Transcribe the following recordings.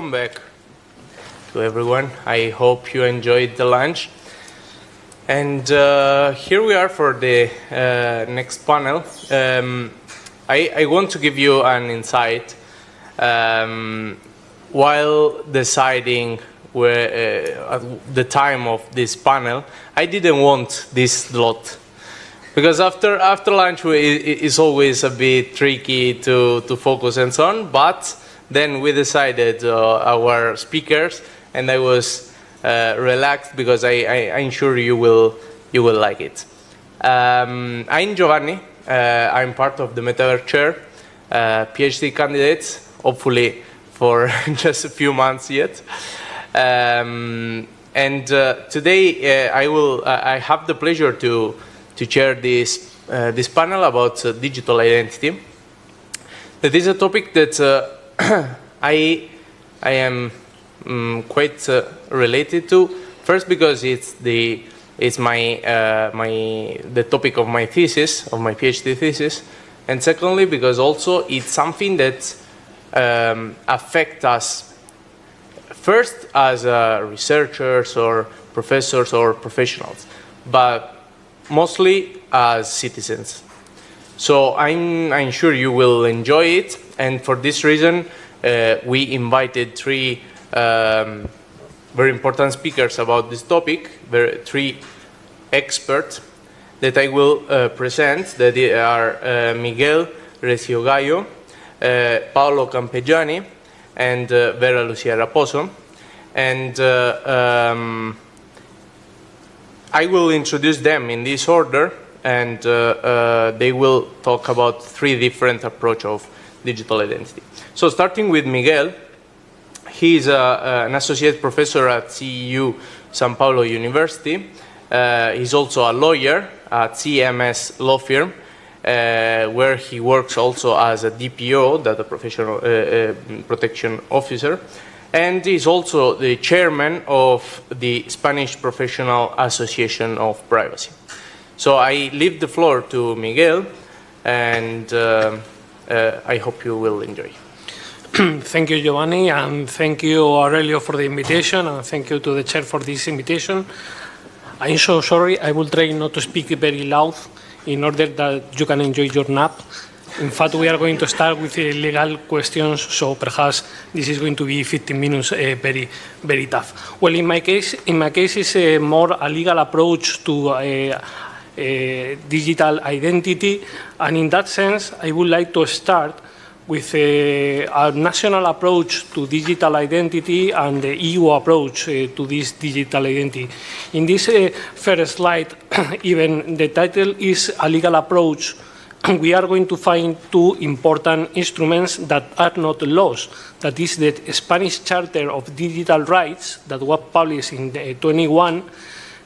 welcome back to everyone. I hope you enjoyed the lunch. And here we are for the next panel. I want to give you an insight. While deciding the time of this panel, I didn't want this slot. Because after lunch, it's always a bit tricky to focus and so on. But then we decided our speakers, and I was relaxed because I'm sure you will like it. I'm Giovanni. I'm part of the Metaverse Chair, PhD candidate, hopefully for just a few months yet. Today I have the pleasure to chair this panel about digital identity. That is a topic that I am quite related to. First, because it's the topic of my thesis, of my PhD thesis, and secondly, because also it's something that affects us first as researchers or professors or professionals, but mostly as citizens. So I'm sure you will enjoy it, and for this reason we invited three very important speakers about this topic, three experts that I will present, that are Miguel, Recio, Gayo, Paolo, Campegiani, and Vera, Lúcia, Raposo. And I will introduce them in this order, and they will talk about three different approaches of digital identity. So starting with Miguel, he's an associate professor at CEU São Paulo University. He's also a lawyer at CMS law firm, where he works also as a DPO, data professional protection officer, and is also the chairman of the Spanish Professional Association of Privacy. So I leave the floor to Miguel, and I hope you will enjoy. Thank you, Giovanni, and thank you, Aurelio, for the invitation, and thank you to the chair for this invitation. I'm so sorry. I will try not to speak very loud in order that you can enjoy your nap. In fact, we are going to start with legal questions, so perhaps this is going to be 15 minutes, very tough. Well, in my case, it's more a legal approach to digital identity, and in that sense, I would like to start with a national approach to digital identity and the EU approach to this digital identity. In this first slide, even the title is a legal approach. We are going to find two important instruments that are not laws. That is the Spanish Charter of Digital Rights that was published in 2021,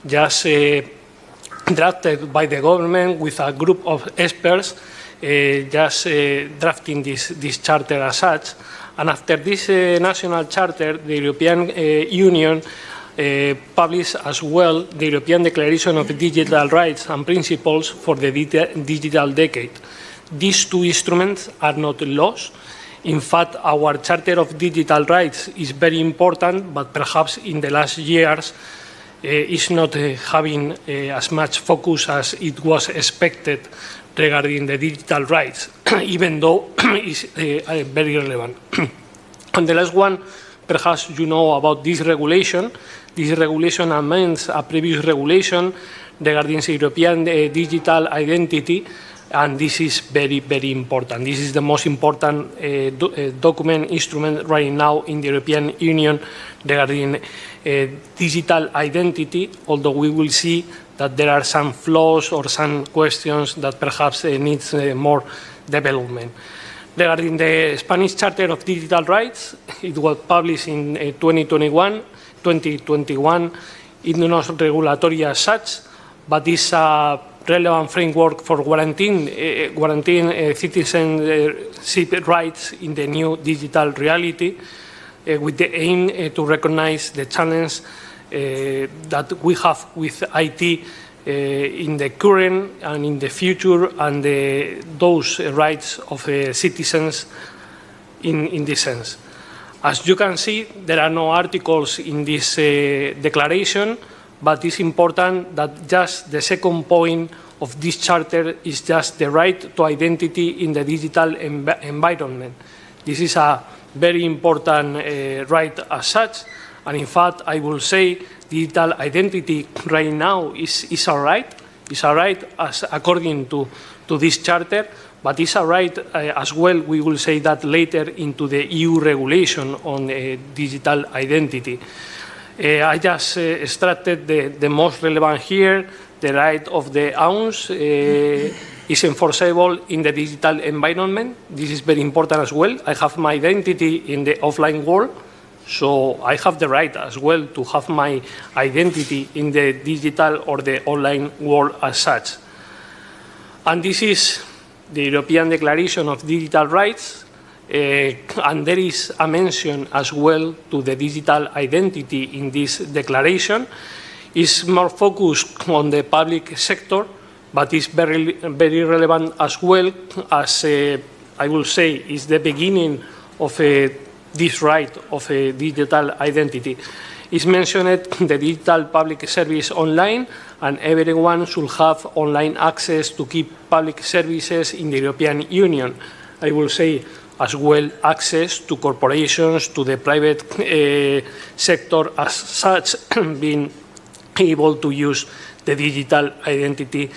just drafted by the government with a group of experts, drafting this charter as such. And after this national charter, the European Union published as well the European Declaration of Digital Rights and Principles for the Digital Decade. These two instruments are not laws. In fact, our Charter of Digital Rights is very important, but perhaps in the last years is not having as much focus as it was expected regarding the digital rights, even though it's very relevant. And the last one, perhaps you know about this regulation. This regulation amends a previous regulation regarding European digital identity, and this is very important. This is the most important document, instrument right now in the European Union regarding digital identity, although we will see that there are some flaws or some questions that perhaps needs more development. Regarding the Spanish Charter of Digital Rights, it was published in 2021. It's not regulatory as such, but it's a relevant framework for guaranteeing citizenship rights in the new digital reality, with the aim to recognize the challenge that we have with IT in the current and in the future, and those rights of citizens in this sense. As you can see, there are no articles in this declaration, but it's important that just the second point of this charter is just the right to identity in the digital environment. This is a very important right as such, and in fact, I will say digital identity right now is a right. It's a right as according to this charter, but it's a right as well. We will say that later into the EU regulation on digital identity. I just extracted the most relevant here. The right of the owners is enforceable in the digital environment. This is very important as well. I have my identity in the offline world, so I have the right as well to have my identity in the digital or the online world as such. And this is the European Declaration of Digital Rights, and there is a mention as well to the digital identity in this declaration. It's more focused on the public sector, but it's very relevant as well as, I will say, is the beginning of this right of a digital identity. It's mentioned the digital public service online, and everyone should have online access to keep public services in the European Union. I will say as well access to corporations, to the private sector as such, being able to use the digital identity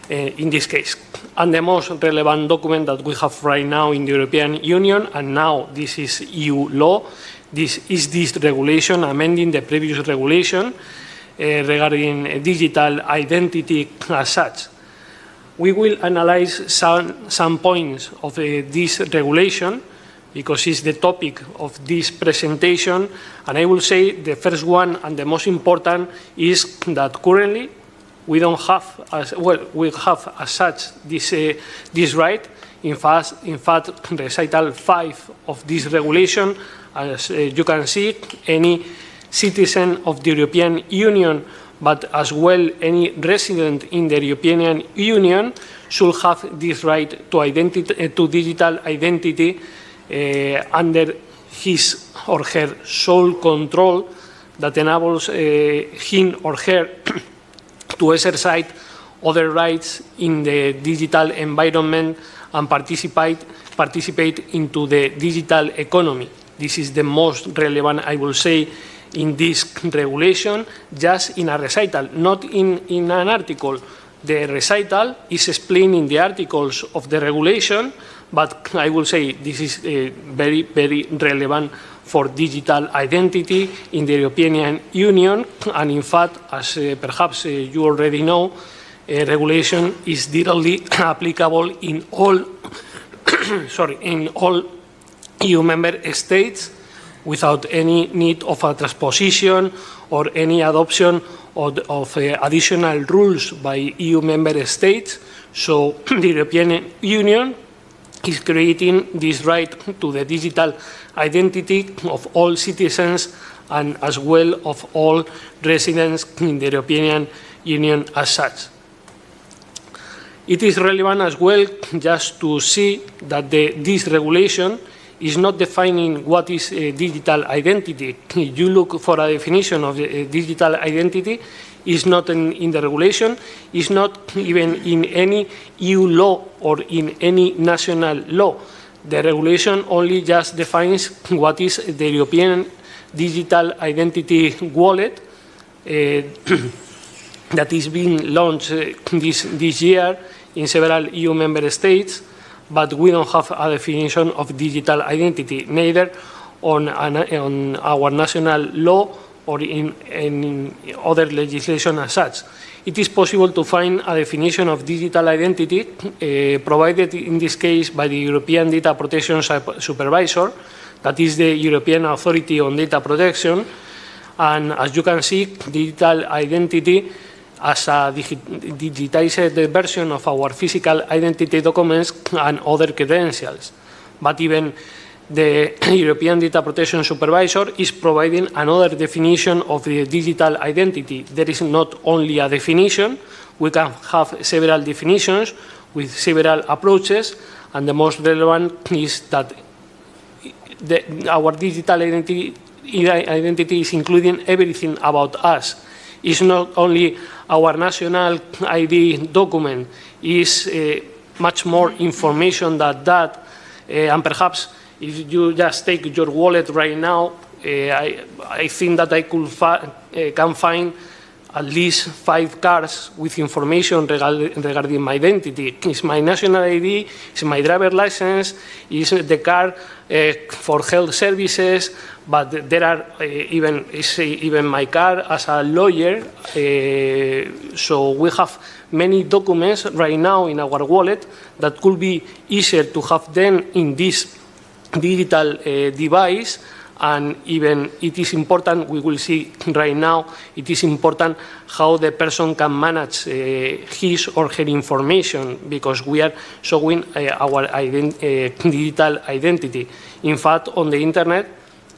in this case. And the most relevant document that we have right now in the European Union, and now this is EU law, this is this regulation amending the previous regulation regarding digital identity as such. We will analyze some points of this regulation because it's the topic of this presentation, and I will say the first one and the most important is that currently we don't have as well. We have as such this right. In fact, recital 5 of this regulation, as you can see, any citizen of the European Union, but as well any resident in the European Union, should have this right to digital identity under his or her sole control that enables him or her to exercise other rights in the digital environment and participate into the digital economy. This is the most relevant, I will say, in this regulation, just in a recital, not in an article. The recital is explained in the articles of the regulation, but I will say this is very, very relevant for digital identity in the European Union. And in fact, as perhaps you already know, regulation is directly applicable in all, in all EU member states without any need of a transposition or any adoption of additional rules by EU member states. So the European Union is creating this right to the digital identity of all citizens and as well of all residents in the European Union as such. It is relevant as well just to see that this regulation is not defining what is a digital identity. If you look for a definition of the digital identity, it's not in the regulation, it's not even in any EU law or in any national law. The regulation only just defines what is the European digital identity wallet that is being launched this year in several EU member states, but we don't have a definition of digital identity, neither on our national law or in other legislation as such. It is possible to find a definition of digital identity provided in this case by the European Data Protection Supervisor, that is the European Authority on Data Protection. And as you can see, digital identity as a digitized version of our physical identity documents and other credentials. But even the European Data Protection Supervisor is providing another definition of the digital identity. There is not only a definition, we can have several definitions with several approaches, and the most relevant is that our digital identity is including everything about us. It's not only our national ID document, it's much more information than that. And perhaps if you just take your wallet right now, I think that I can find at least 5 cards with information regarding my identity. It's my national ID, it's my driver license, it's the card for health services, but there are even my card as a lawyer. So we have many documents right now in our wallet that could be easier to have them in this digital device. And even it is important, we will see right now, it is important how the person can manage his or her information, because we are showing our digital identity. In fact, on the internet,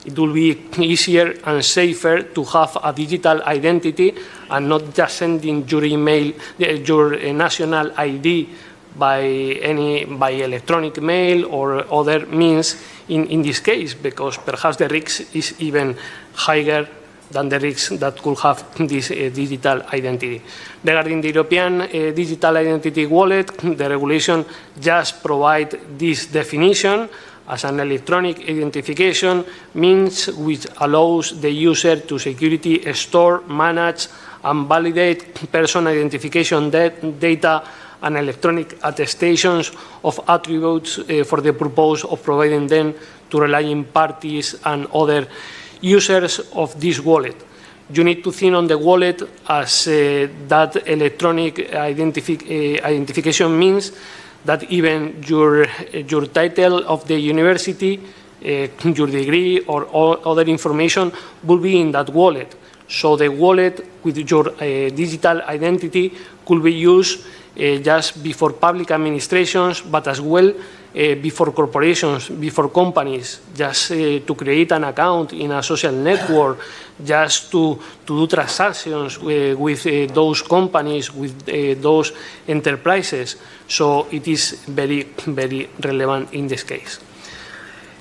it will be easier and safer to have a digital identity and not just sending your email, your national ID by electronic mail or other means in this case, because perhaps the risk is even higher than the risk that could have this digital identity. Regarding the European digital identity wallet, the regulation just provides this definition as an electronic identification means which allows the user to securely store, manage, and validate person identification data and electronic attestations of attributes for the purpose of providing them to relying parties and other users of this wallet. You need to think on the wallet as that electronic identification means that even your title of the university, your degree, or other information will be in that wallet. So the wallet with your digital identity could be used just before public administrations, but as well before corporations, before companies, just to create an account in a social network, just to do transactions with those companies, with those enterprises. So it is very, very relevant in this case.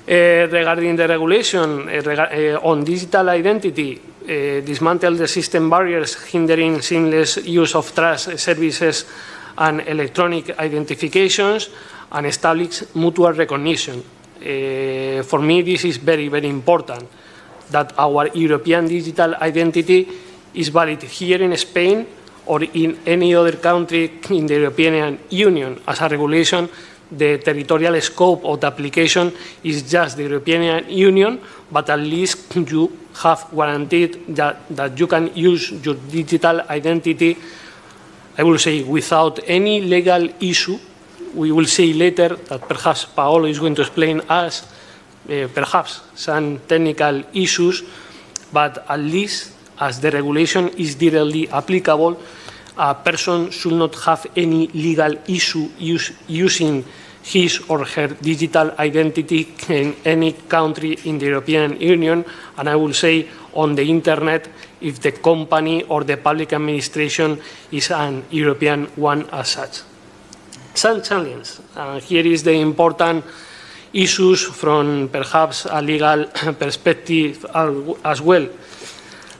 Regarding the regulation on digital identity, dismantle the system barriers hindering seamless use of trust services and electronic identifications, and establish mutual recognition. For me, this is very, very important, that our European digital identity is valid here in Spain or in any other country in the European Union. As a regulation, the territorial scope of the application is just the European Union, but at least you have guaranteed that you can use your digital identity, I will say, without any legal issue. We will see later that perhaps Paolo is going to explain us perhaps some technical issues, but at least as the regulation is directly applicable, a person should not have any legal issue using his or her digital identity in any country in the European Union, and I will say on the internet if the company or the public administration is an European one as such. Some challenges. Here is the important issues from perhaps a legal perspective as well.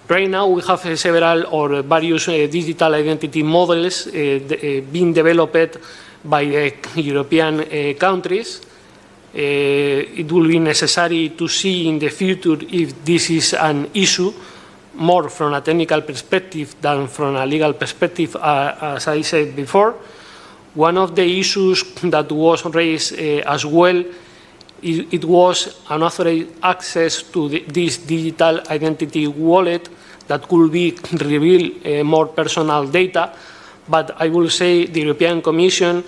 Right now we have several or various digital identity models being developed by the European countries. It will be necessary to see in the future if this is an issue, more from a technical perspective than from a legal perspective, as I said before. One of the issues that was raised as well, it was unauthorized access to this digital identity wallet that could reveal more personal data. But I will say the European Commission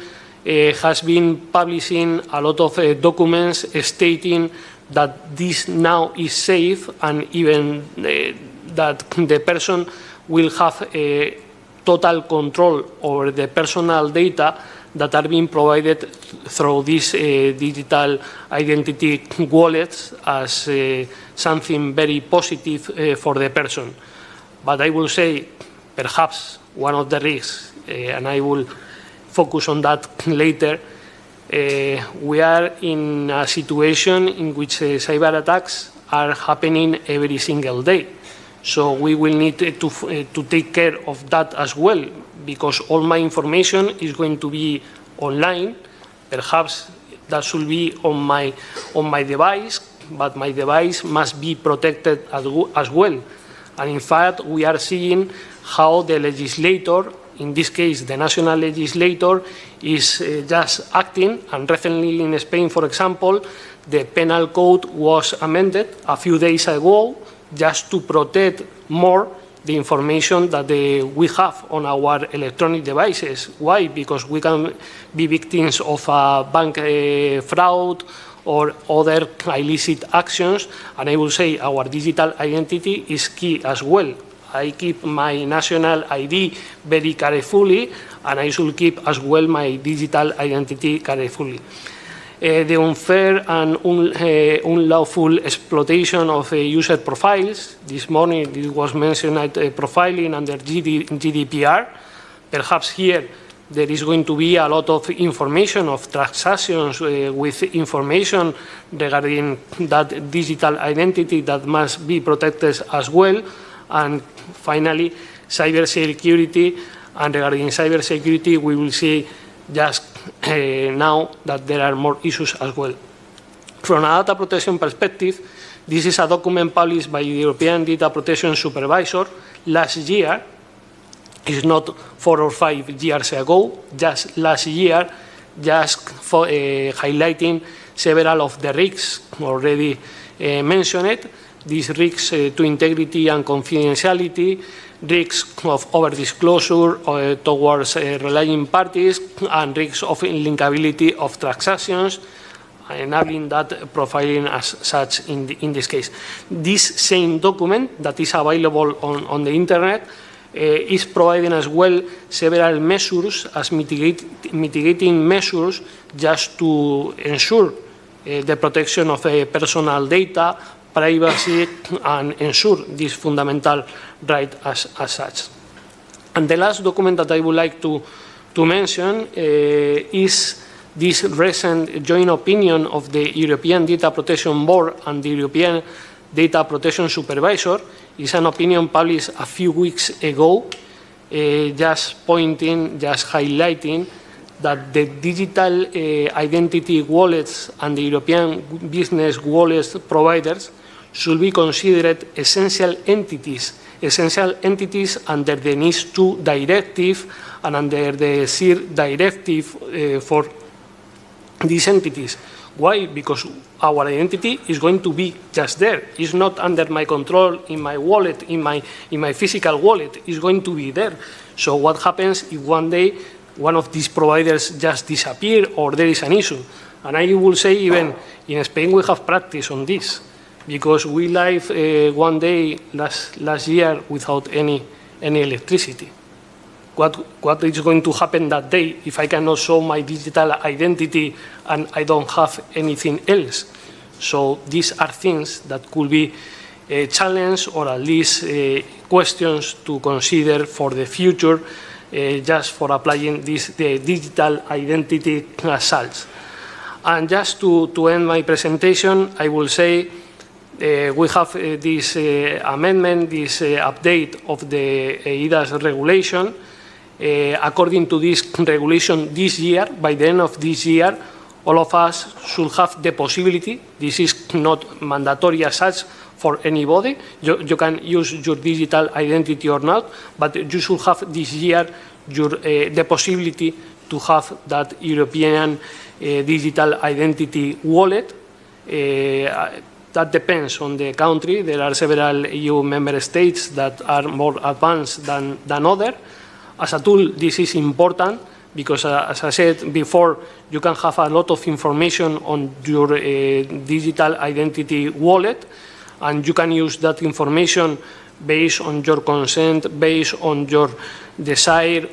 has been publishing a lot of documents stating that this now is safe, and even that the person will have total control over the personal data that are being provided through these digital identity wallets as something very positive for the person. But I will say perhaps one of the risks, and I will focus on that later, we are in a situation in which cyber attacks are happening every single day. So we will need to take care of that as well, because all my information is going to be online. Perhaps that should be on my device, but my device must be protected as well. And in fact, we are seeing how the legislator, in this case the national legislator, is just acting. And recently in Spain, for example, the penal code was amended a few days ago just to protect more the information that we have on our electronic devices. Why? Because we can be victims of bank fraud or other illicit actions, and I will say our digital identity is key as well. I keep my national ID very carefully, and I should keep as well my digital identity carefully. The unfair and unlawful exploitation of user profiles. This morning it was mentioned at profiling under GDPR. Perhaps here there is going to be a lot of information of transactions with information regarding that digital identity that must be protected as well. And finally, cybersecurity. And regarding cybersecurity, we will see just now that there are more issues as well. From a data protection perspective, this is a document published by the European Data Protection Supervisor last year. It's not 4 or 5 years ago, just last year, just for, highlighting several of the risks already mentioned. These risks to integrity and confidentiality, risks of over-disclosure towards relying parties, and risks of linkability of transactions, enabling that profiling as such in this case. This same document that is available on the internet is providing as well several measures as mitigating measures just to ensure the protection of personal data, privacy, and ensure this fundamental right as such. And the last document that I would like to mention is this recent joint opinion of the European Data Protection Board and the European Data Protection Supervisor. It's an opinion published a few weeks ago, just highlighting that the digital identity wallets and the European business wallets providers should be considered essential entities under the NIS2 directive and under the CIR directive for these entities. Why? Because our identity is going to be just there. It's not under my control in my wallet, in my physical wallet. It's going to be there. So what happens if one day one of these providers just disappear or there is an issue? And I will say even in Spain we have practice on this, because we lived one day last year without any electricity. What is going to happen that day if I cannot show my digital identity and I don't have anything else? So these are things that could be a challenge, or at least questions to consider for the future, just for applying the digital identity as such. And just to end my presentation, I will say we have this amendment, this update of the EIDAS regulation. According to this regulation this year, by the end of this year, all of us should have the possibility, this is not mandatory as such for anybody, you can use your digital identity or not, but you should have this year the possibility to have that European digital identity wallet. That depends on the country. There are several EU member states that are more advanced than others. As a tool, this is important because, as I said before, you can have a lot of information on your digital identity wallet, and you can use that information based on your consent, based on your desire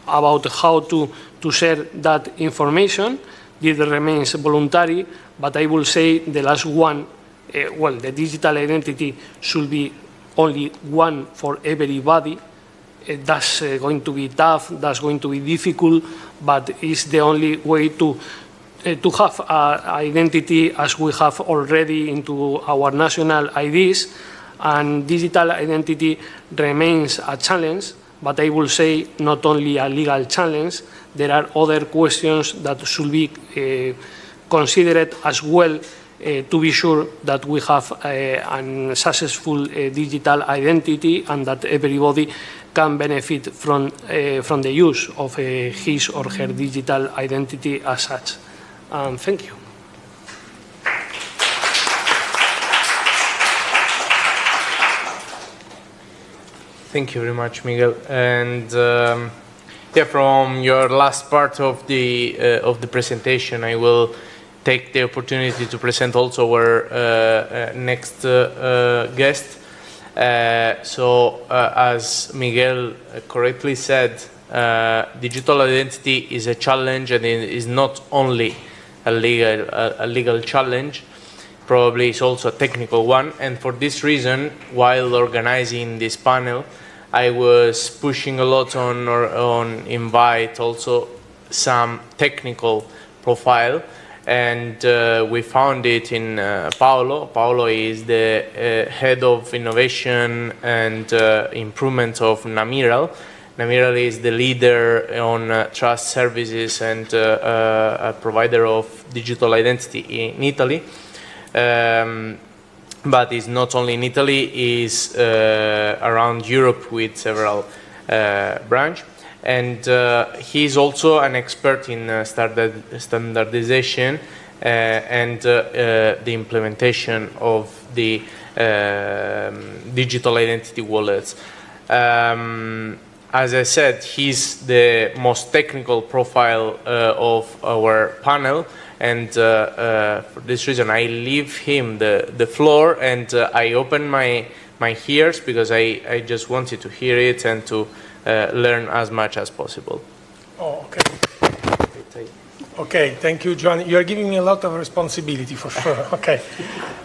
about how to share that information. This remains voluntary, but I will say the last one, well, the digital identity should be only one for everybody. That's going to be tough, that's going to be difficult, but it's the only way to have an identity as we have already into our national IDs, and digital identity remains a challenge, but I will say not only a legal challenge, there are other questions that should be considered as well to be sure that we have a successful digital identity and that everybody can benefit from the use of his or her digital identity as such. Thank you. Thank you very much, Miguel. And yeah, from your last part of the presentation, I will take the opportunity to present also our next guest. As Miguel correctly said, digital identity is a challenge, and it is not only a legal challenge, probably it's also a technical one. And for this reason, while organizing this panel, I was pushing a lot on invite also some technical profile, and we found it in Paolo. Paolo is the head of innovation and improvement of Namirial. Namirial is the leader on trust services and a provider of digital identity in Italy. But it's not only in Italy, it's around Europe with several branches. And he's also an expert in standardization and the implementation of the digital identity wallets. As I said, he's the most technical profile of our panel, and for this reason I leave him the floor, and I open my ears because I just wanted to hear it and to learn as much as possible. Oh, okay. Okay, thank you, John. You're giving me a lot of responsibility for sure. Okay.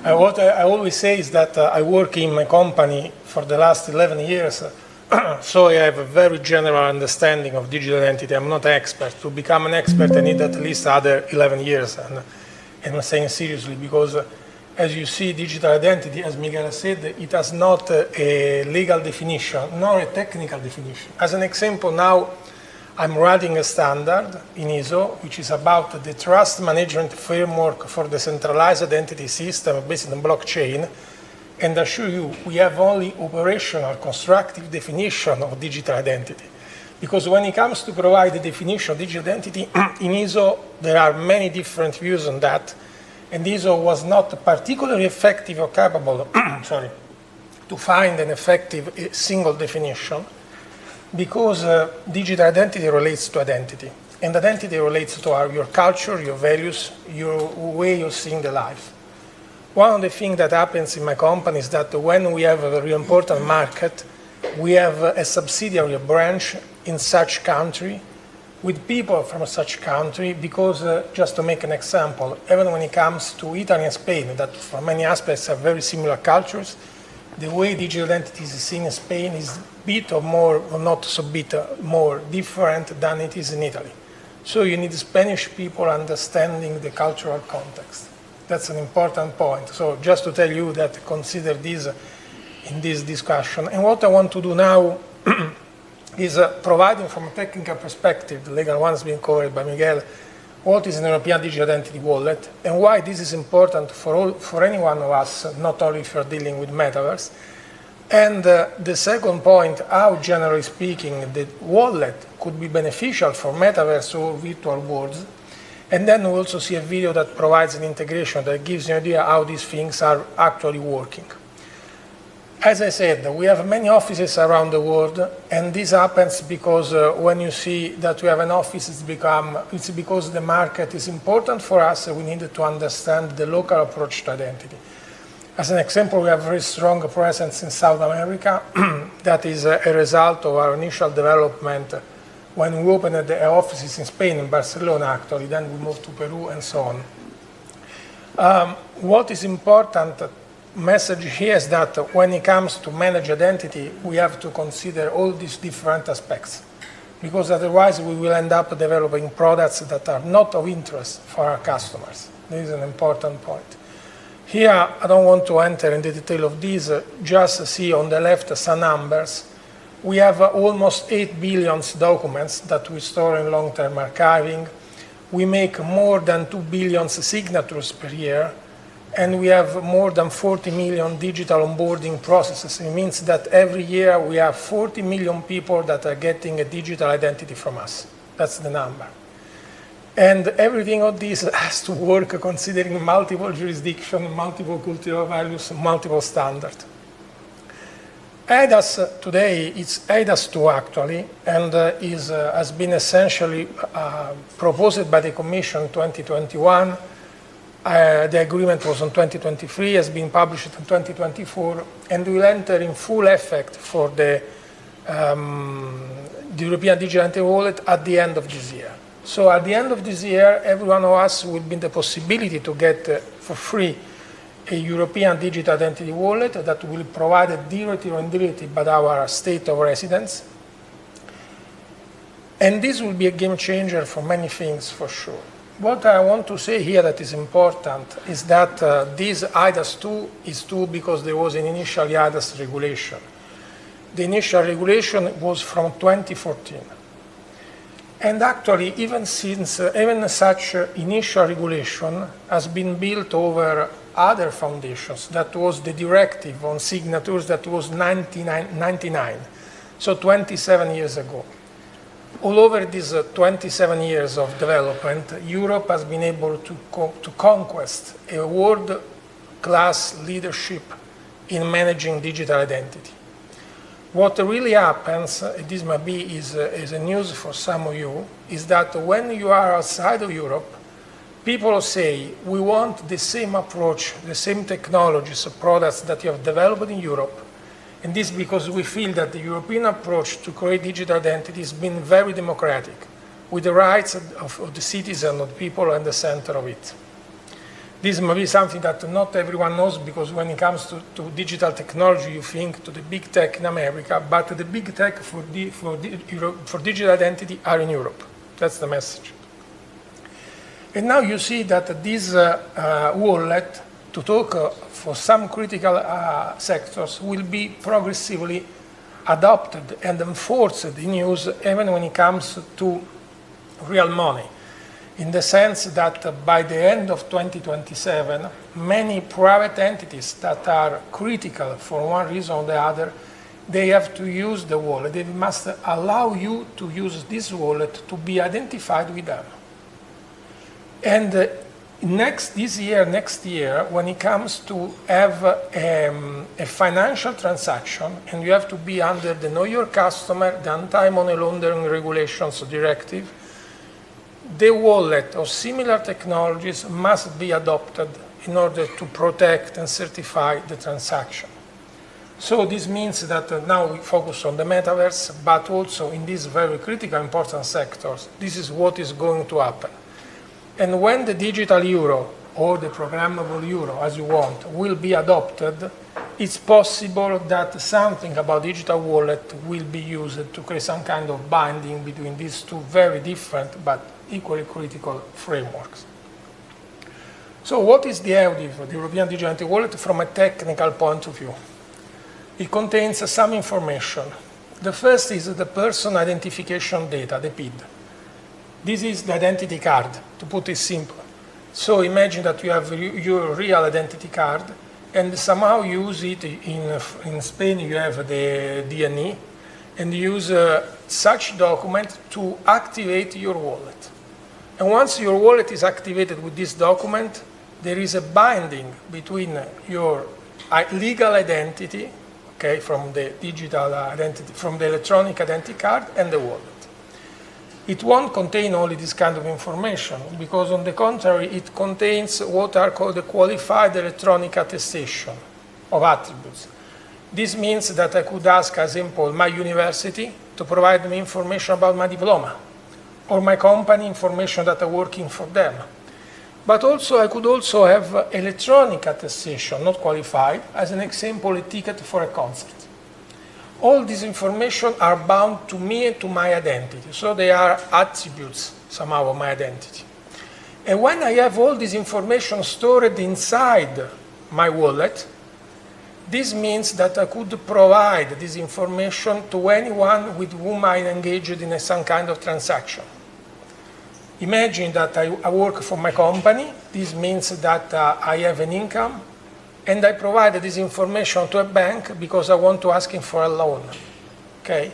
What I always say is that I work in my company for the last 11 years, so I have a very general understanding of digital identity. I'm not an expert. To become an expert, I need at least other 11 years. And I'm saying seriously, because as you see, digital identity, as Miguel said, it has not a legal definition, nor a technical definition. As an example, now I'm writing a standard in ISO, which is about the trust management framework for the centralized identity system based on blockchain. And I assure you, we have only operational, constructive definition of digital identity. Because when it comes to provide the definition of digital identity in ISO, there are many different views on that. And ISO was not particularly effective or capable to find an effective single definition, because digital identity relates to identity. And identity relates to your culture, your values, your way of seeing the life. One of the things that happens in my company is that when we have a very important market, we have a subsidiary, a branch in such country, with people from such country, because just to make an example, even when it comes to Italy and Spain, that for many aspects have very similar cultures, the way digital identity is seen in Spain is a bit or more, or not so bit more different than it is in Italy. So you need Spanish people understanding the cultural context. That's an important point. So just to tell you that consider this in this discussion. And what I want to do now is providing from a technical perspective, the legal one has been covered by Miguel, what is an European digital identity wallet and why this is important for any one of us, not only if you're dealing with Metaverse. And the second point, how generally speaking the wallet could be beneficial for Metaverse or virtual worlds. And then we also see a video that provides an integration that gives you an idea how these things are actually working. As I said, we have many offices around the world, and this happens because when you see that we have an office, it's because the market is important for us, and we need to understand the local approach to identity. As an example, we have a very strong presence in South America. That is a result of our initial development when we opened the offices in Spain, in Barcelona actually, then we moved to Peru and so on. What is important message here is that when it comes to manage identity, we have to consider all these different aspects. because otherwise we will end up developing products that are not of interest for our customers. This is an important point. Here, I don't want to enter in the detail of this, just see on the left some numbers. We have almost 8 billion documents that we store in long-term archiving. We make more than 2 billion signatures per year, and we have more than 40 million digital onboarding processes. It means that every year we have 40 million people that are getting a digital identity from us. That's the number. And everything of this has to work considering multiple jurisdictions, multiple cultural values, multiple standards. EIDAS today, it's EIDAS 2 actually, and has been essentially proposed by the Commission in 2021. The agreement was in 2023, has been published in 2024, and will enter in full effect for the European Digital Identity Wallet at the end of this year. So at the end of this year, every one of us will be in the possibility to get for free a European Digital Identity Wallet that will provide directly or indirectly by our state of residence. And this will be a game changer for many things, for sure. What I want to say here that is important is that this EIDAS 2 is 2 because there was an initial EIDAS regulation. The initial regulation was from 2014. And actually, even such initial regulation has been built over other foundations. That was the directive on signatures that was 1999, so 27 years ago. All over these 27 years of development, Europe has been able to conquest a world-class leadership in managing digital identity. What really happens, this might be is a news for some of you, is that when you are outside of Europe, people say, we want the same approach, the same technologies, products that you have developed in Europe. And this because we feel that the European approach to create digital identity has been very democratic, with the rights of the citizen, of the people at the center of it. This may be something that not everyone knows, because when it comes to digital technology, you think to the big tech in America, but the big tech for digital identity are in Europe. That's the message. And now you see that this wallet, to talk for some critical sectors, will be progressively adopted and enforced in use even when it comes to real money. In the sense that by the end of 2027, many private entities that are critical for one reason or the other, they have to use the wallet. They must allow you to use this wallet to be identified with them. And next year, when it comes to have a financial transaction, and you have to be under the Know Your Customer, the Anti-Money Laundering Regulations Directive, the wallet of similar technologies must be adopted in order to protect and certify the transaction. So this means that now we focus on the metaverse, but also in these very critical, important sectors, this is what is going to happen. And when the digital euro, or the programmable euro, as you want, will be adopted, it's possible that something about digital wallet will be used to create some kind of binding between these two very different but equally critical frameworks. So what is the EUDIV, the European Digital Identity Wallet, from a technical point of view? It contains some information. The first is the person identification data, the PID. This is the identity card, to put it simple. So imagine that you have your real identity card, and somehow you use it in Spain, you have the DNE, and you use such document to activate your wallet. And once your wallet is activated with this document, there is a binding between your legal identity, okay, from the digital identity, from the electronic identity card, and the wallet. It won't contain only this kind of information, because on the contrary, it contains what are called the qualified electronic attestation of attributes. This means that I could ask, as example, my university to provide me information about my diploma, or my company information that I'm working for them. But also, I could also have electronic attestation, not qualified, as an example, a ticket for a concert. all these information are bound to me and to my identity. So they are attributes somehow of my identity. And when I have all this information stored inside my wallet, this means that I could provide this information to anyone with whom I engaged in some kind of transaction. Imagine that I work for my company. This means that I have an income, and I provide this information to a bank because I want to ask him for a loan. Okay?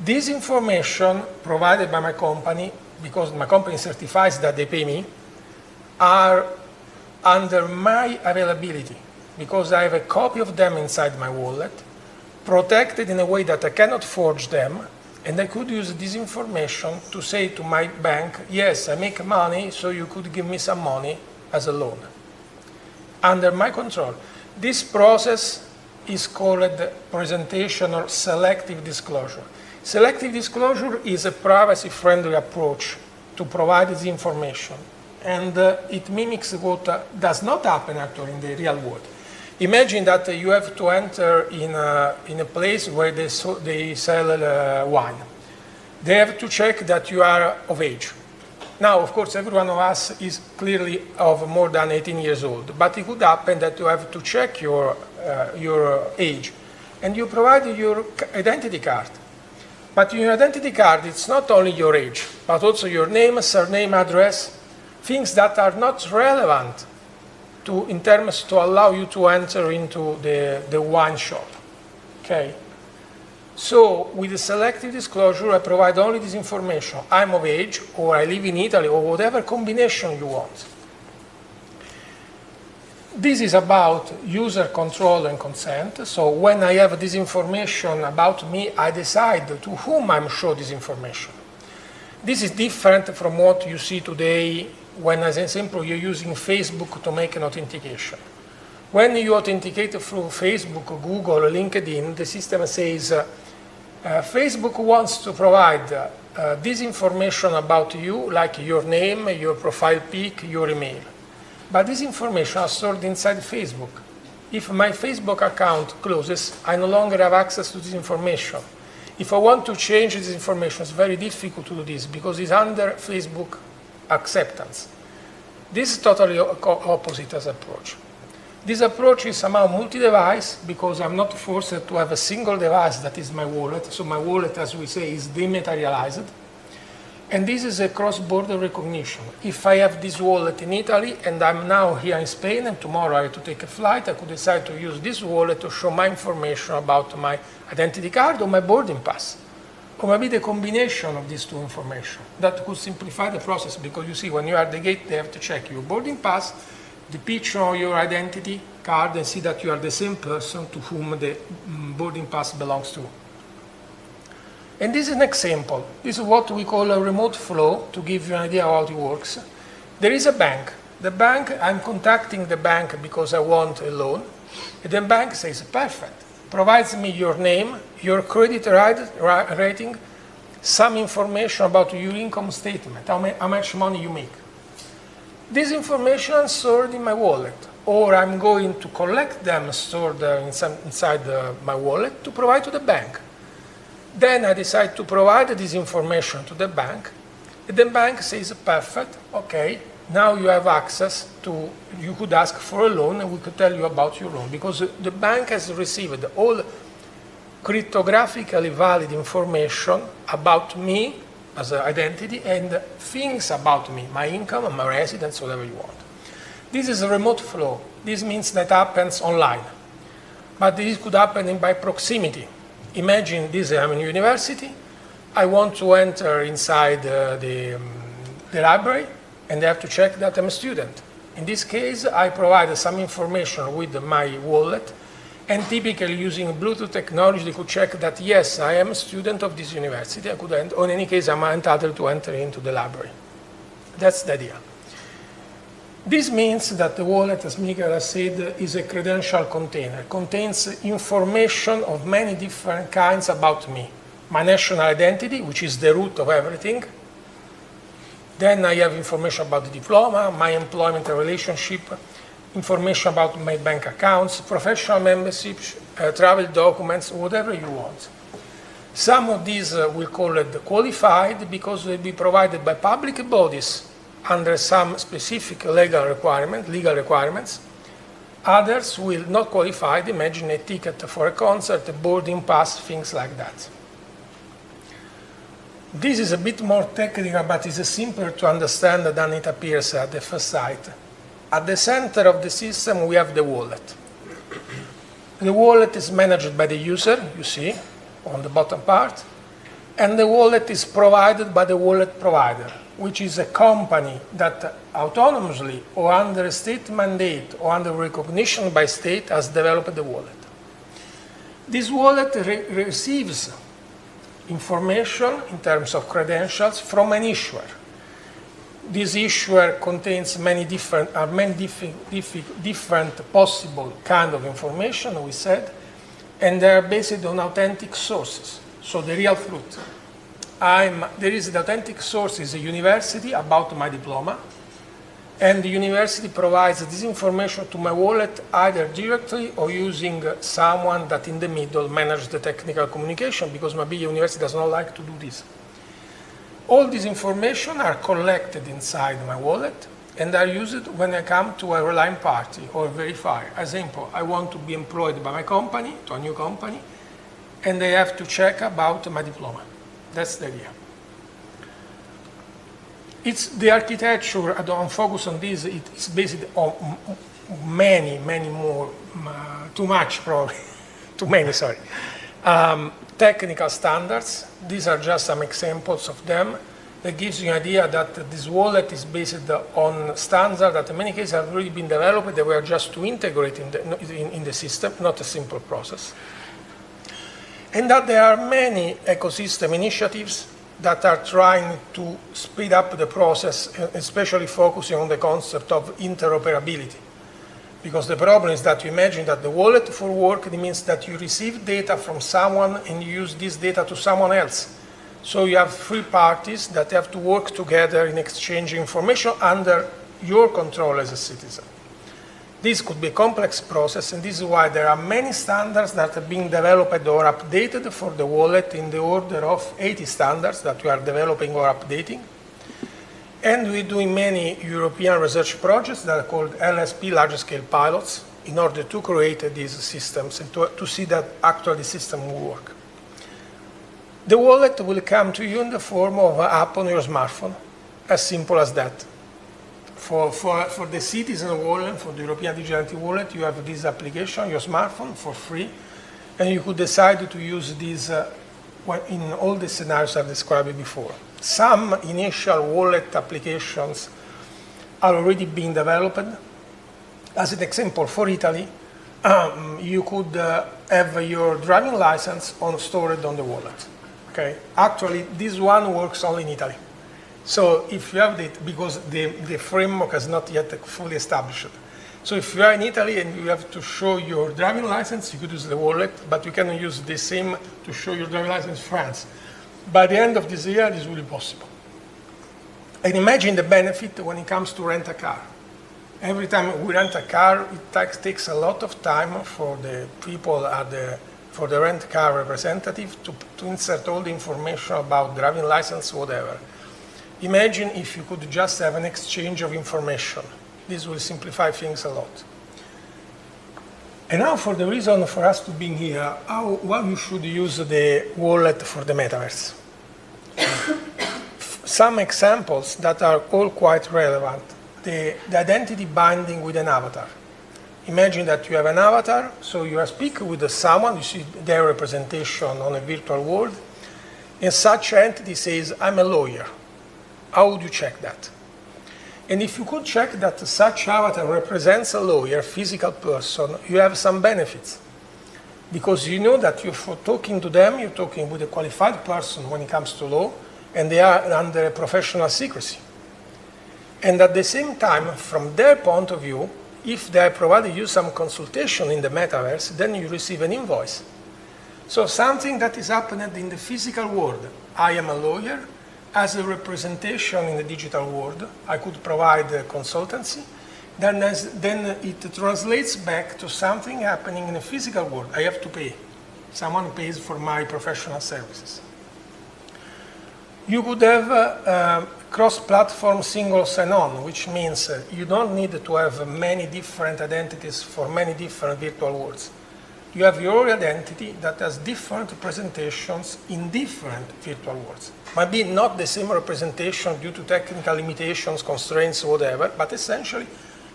This information provided by my company, because my company certifies that they pay me, are under my availability, because I have a copy of them inside my wallet, protected in a way that I cannot forge them, and I could use this information to say to my bank, yes, I make money, so you could give me some money as a loan. Under my control. This process is called presentation or selective disclosure. Selective disclosure is a privacy-friendly approach to provide this information, and it mimics what does not happen actually in the real world. Imagine that you have to enter in a place where they sell wine. They have to check that you are of age. Now, of course, every one of us is clearly of more than 18 years old, but it could happen that you have to check your age, and you provide your identity card. But in your identity card, it's not only your age, but also your name, surname, address, things that are not relevant in terms to allow you to enter into the wine shop. Okay? So with the selective disclosure, I provide only this information. I'm of age, or I live in Italy, or whatever combination you want. This is about user control and consent. So when I have this information about me, I decide to whom I'm show this information. This is different from what you see today when, as an example, you're using Facebook to make an authentication. When you authenticate through Facebook, Google, or LinkedIn, the system says, Facebook wants to provide this information about you, like your name, your profile pic, your email. But this information is stored inside Facebook. If my Facebook account closes, I no longer have access to this information. If I want to change this information, it's very difficult to do this because it's under Facebook acceptance. This is totally opposite as approach. This approach is somehow multi-device because I'm not forced to have a single device that is my wallet. So my wallet, as we say, is dematerialized. And this is a cross-border recognition. If I have this wallet in Italy and I'm now here in Spain and tomorrow I have to take a flight, I could decide to use this wallet to show my information about my identity card or my boarding pass. Or maybe the combination of these two information. That could simplify the process because you see, when you are at the gate, they have to check your boarding pass, the picture of your identity card, and see that you are the same person to whom the boarding pass belongs to. And this is an example. This is what we call a remote flow, to give you an idea how it works. There is a bank. The bank, I'm contacting the bank because I want a loan. And the bank says, perfect. Provides me your name, your credit rating, some information about your income statement, how much money you make. This information is stored in my wallet, or I'm going to collect them stored inside my wallet to provide to the bank. Then I decide to provide this information to the bank, and the bank says, perfect, okay, now you have access to, you could ask for a loan and we could tell you about your loan, because the bank has received all cryptographically valid information about me as an identity and things about me, my income and my residence, whatever you want. This is a remote flow. This means that happens online. But this could happen by proximity. Imagine this, I'm in university. I want to enter inside the library, and they have to check that I'm a student. In this case, I provide some information with my wallet, and typically using Bluetooth technology, they could check that, yes, I am a student of this university. I could enter, or in any case, I'm entitled to enter into the library. That's the idea. This means that the wallet, as Miguel has said, is a credential container. It contains information of many different kinds about me. My national identity, which is the root of everything. Then I have information about the diploma, my employment relationship, information about my bank accounts, professional memberships, travel documents, whatever you want. Some of these we call it qualified because they'll be provided by public bodies under some specific legal requirements. Others will not qualify. Imagine a ticket for a concert, a boarding pass, things like that. This is a bit more technical, but it's simpler to understand than it appears at the first sight. At the center of the system, we have the wallet. The wallet is managed by the user, you see, on the bottom part, and the wallet is provided by the wallet provider, which is a company that autonomously or under a state mandate or under recognition by state has developed the wallet. This wallet receives information in terms of credentials from an issuer. This issuer contains many different possible kind of information, we said, and they are based on authentic sources, so the real truth. There is the authentic source is a university about my diploma, and the university provides this information to my wallet either directly or using someone that in the middle manages the technical communication, because maybe the university does not like to do this. All this information are collected inside my wallet and are used when I come to a relying party or verifier. Example, I want to be employed by my company, to a new company, and they have to check about my diploma. That's the idea. It's the architecture, I don't focus on this, it's based on many more, too much probably, too many, sorry. Technical standards, these are just some examples of them. That gives you an idea that this wallet is based on standards that in many cases have already been developed. They were just to integrate in the system, not a simple process. And that there are many ecosystem initiatives that are trying to speed up the process, especially focusing on the concept of interoperability. Because the problem is that you imagine that the wallet for work, it means that you receive data from someone and you use this data to someone else. So you have three parties that have to work together in exchanging information under your control as a citizen. This could be a complex process, and this is why there are many standards that are being developed or updated for the wallet in the order of 80 standards that we are developing or updating. And we're doing many European research projects that are called LSP, large-scale pilots, in order to create these systems and to see that actually the system will work. The wallet will come to you in the form of an app on your smartphone, as simple as that. For the citizen wallet, for the European Digital Identity Wallet, you have this application, your smartphone, for free, and you could decide to use this in all the scenarios I've described before. Some initial wallet applications are already being developed. As an example, for Italy, you could have your driving license stored on the wallet. Okay. Actually, this one works only in Italy. So if you have it, because the framework is not yet fully established. So if you are in Italy and you have to show your driving license, you could use the wallet, but you can use the same to show your driving license in France. By the end of this year, this will be possible. And imagine the benefit when it comes to rent a car. Every time we rent a car, it takes a lot of time for the people for the rent car representative to insert all the information about driving license, whatever. Imagine if you could just have an exchange of information. This will simplify things a lot. And now for the reason for us to be here, why we should use the wallet for the metaverse. Some examples that are all quite relevant. The identity binding with an avatar. Imagine that you have an avatar, so you are speaking with someone, you see their representation on a virtual world, and such entity says, I'm a lawyer. How would you check that? And if you could check that such avatar represents a lawyer, physical person, you have some benefits. Because you know that you're talking to them, you're talking with a qualified person when it comes to law, and they are under a professional secrecy. And at the same time, from their point of view, if they provided you some consultation in the metaverse, then you receive an invoice. So something that is happening in the physical world, I am a lawyer, as a representation in the digital world, I could provide consultancy, then it translates back to something happening in the physical world. I have to pay. Someone pays for my professional services. You could have cross-platform single sign-on, which means you don't need to have many different identities for many different virtual worlds. You have your identity that has different presentations in different virtual worlds. Might be not the same representation due to technical limitations, constraints, whatever, but essentially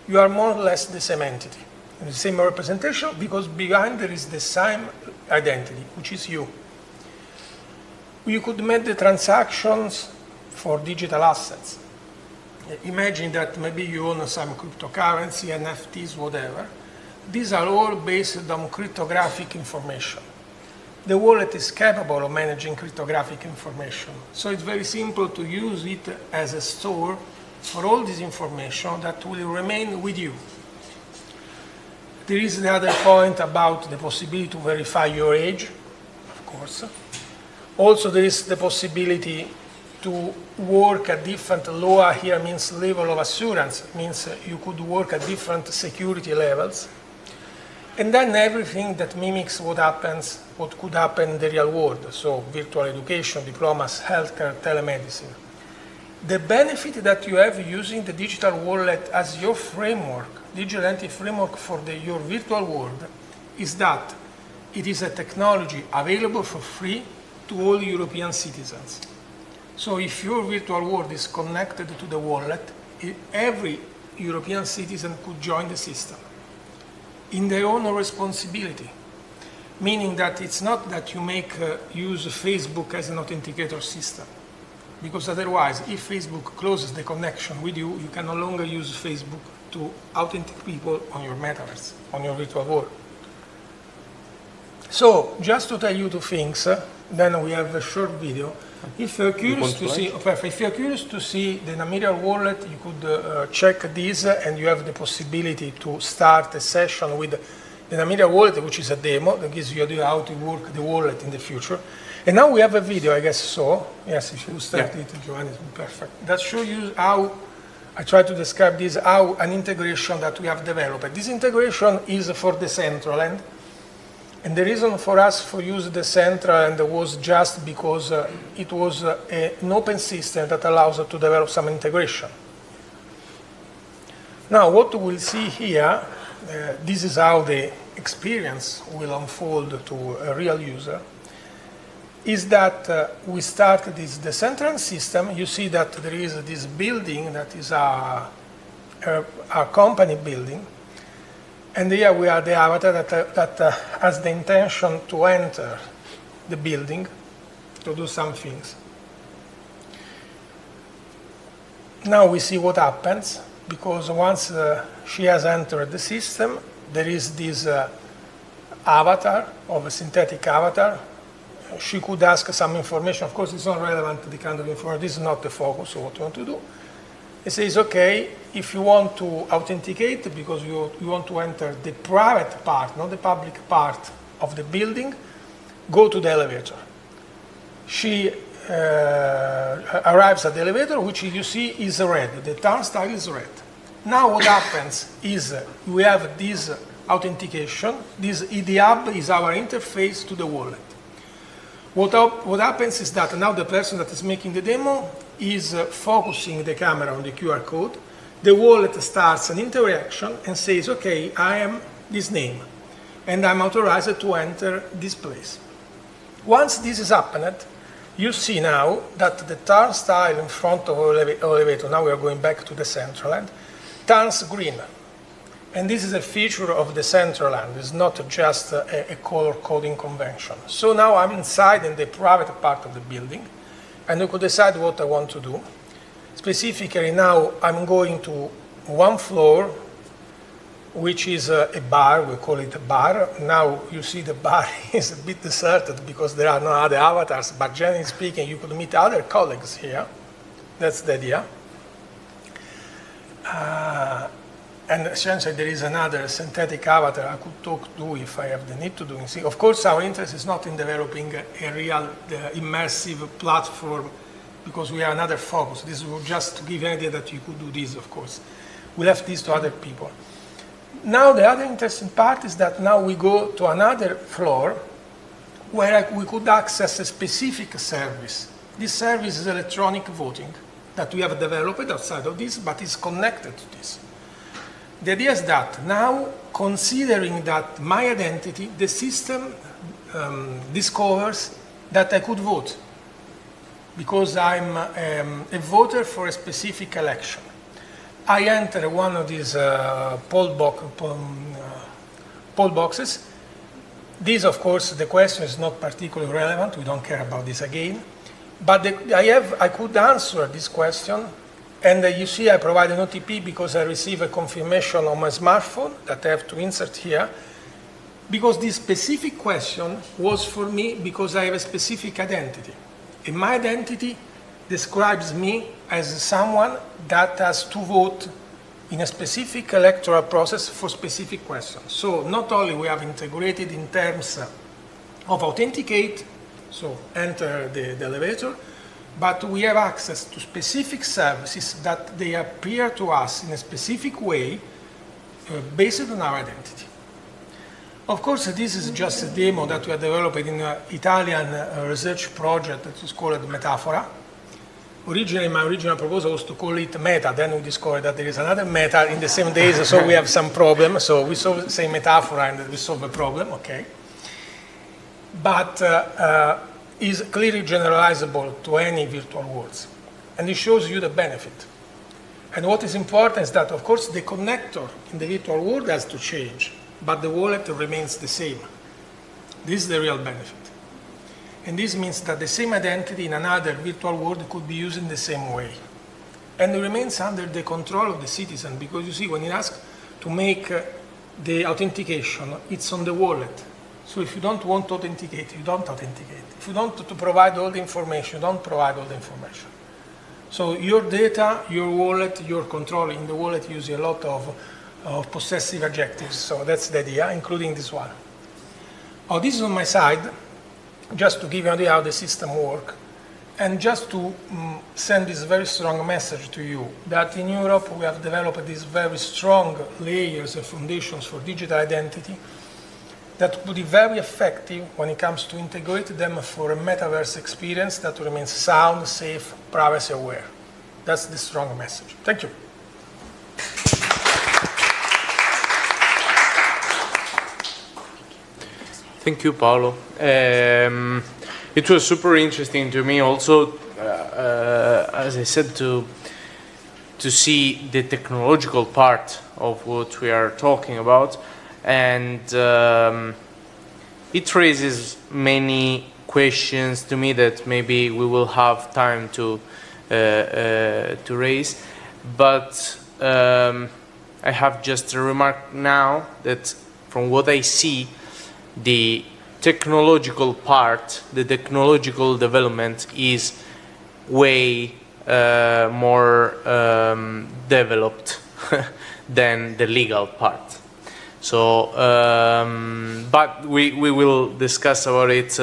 you are more or less the same entity. The same representation, because behind there is the same identity, which is you. You could make the transactions for digital assets. Imagine that maybe you own some cryptocurrency, NFTs, whatever. These are all based on cryptographic information. The wallet is capable of managing cryptographic information. So it's very simple to use it as a store for all this information that will remain with you. There is the other point about the possibility to verify your age, of course. Also, there is the possibility to work at different, lower here means level of assurance, means you could work at different security levels. And then everything that mimics what could happen in the real world, so virtual education, diplomas, healthcare, telemedicine. The benefit that you have using the digital wallet as your framework, digital identity framework for your virtual world, is that it is a technology available for free to all European citizens. So if your virtual world is connected to the wallet, every European citizen could join the system in their own responsibility, meaning that it's not that you use Facebook as an authenticator system, because otherwise, if Facebook closes the connection with you, you can no longer use Facebook to authenticate people on your metaverse, on your virtual world. So, just to tell you two things, then we have a short video. If you're curious to see, if you're curious to see the Namirial wallet, you could check this, and you have the possibility to start a session with the Namirial wallet, which is a demo that gives you an idea how to work the wallet in the future. And now we have a video, I guess so. Yes, if you start it, Giovanni, it's perfect. That shows you how I try to describe this, how an integration that we have developed. This integration is for the central end. And the reason for us for use the central end was just because it was an open system that allows us to develop some integration. Now, what we'll see here, this is how the experience will unfold to a real user, is that we start this decentralized system. You see that there is this building that is our company building. And here we are the avatar that has the intention to enter the building to do some things. Now we see what happens, because once she has entered the system, there is this avatar, of a synthetic avatar. She could ask some information. Of course, it's not relevant to the kind of information. This is not the focus of what you want to do. It says, okay, if you want to authenticate, because you want to enter the private part, not the public part of the building, go to the elevator. She arrives at the elevator, which you see is red. The turnstile is red. Now what happens is we have this authentication. This ID hub is our interface to the wallet. What happens is that now the person that is making the demo is focusing the camera on the QR code. The wallet starts an interaction and says, okay, I am this name, and I'm authorized to enter this place. Once this is happened, you see now that the turnstile in front of the elevator, now we are going back to the central end, turns green. And this is a feature of the central end. It's not just a color coding convention. So now I'm inside in the private part of the building, and I could decide what I want to do. Specifically now I'm going to one floor, which is a bar. We call it a bar. Now you see the bar is a bit deserted because there are no other avatars, but generally speaking you could meet other colleagues here. That's the idea. And essentially there is another synthetic avatar I could talk to if I have the need to do anything. Of course our interest is not in developing a real immersive platform, because we have another focus. This was just to give you an idea that you could do this, of course. we left this to other people. Now the other interesting part is that now we go to another floor where we could access a specific service. This service is electronic voting that we have developed outside of this, but is connected to this. The idea is that now, considering that my identity, the system discovers that I could vote because I'm a voter for a specific election. I enter one of these poll boxes. This, of course, the question is not particularly relevant. We don't care about this again. But I could answer this question. And you see I provide an OTP because I receive a confirmation on my smartphone that I have to insert here. Because this specific question was for me because I have a specific identity. And my identity describes me as someone that has to vote in a specific electoral process for specific questions. So not only we have integrated in terms of authenticate, so enter the elevator, but we have access to specific services that they appear to us in a specific way based on our identity. Of course, this is just a demo that we are developing in an Italian research project that is called Metafora. Originally, my original proposal was to call it Meta, then we discovered that there is another Meta in the same days, so we have some problem. So we say Metaphora and we solve the problem, okay? But is clearly generalizable to any virtual worlds. And it shows you the benefit. And what is important is that, of course, the connector in the virtual world has to change, but the wallet remains the same. This is the real benefit. And this means that the same identity in another virtual world could be used in the same way. And it remains under the control of the citizen, because you see, when you ask to make the authentication, it's on the wallet. So if you don't want to authenticate, you don't authenticate. If you don't to provide all the information, you don't provide all the information. So your data, your wallet, your control in the wallet use a lot of possessive adjectives. So that's the idea, including this one. Oh, this is on my side, just to give you an idea how the system works, and just to send this very strong message to you, that in Europe we have developed these very strong layers and foundations for digital identity that could be very effective when it comes to integrate them for a metaverse experience that remains sound, safe, privacy aware. That's the strong message. Thank you. Thank you, Paolo. It was super interesting to me also, as I said, to see the technological part of what we are talking about. And it raises many questions to me that maybe we will have time to raise. But I have just a remark now that from what I see, the technological part, the technological development is way more developed than the legal part. So, but we will discuss about it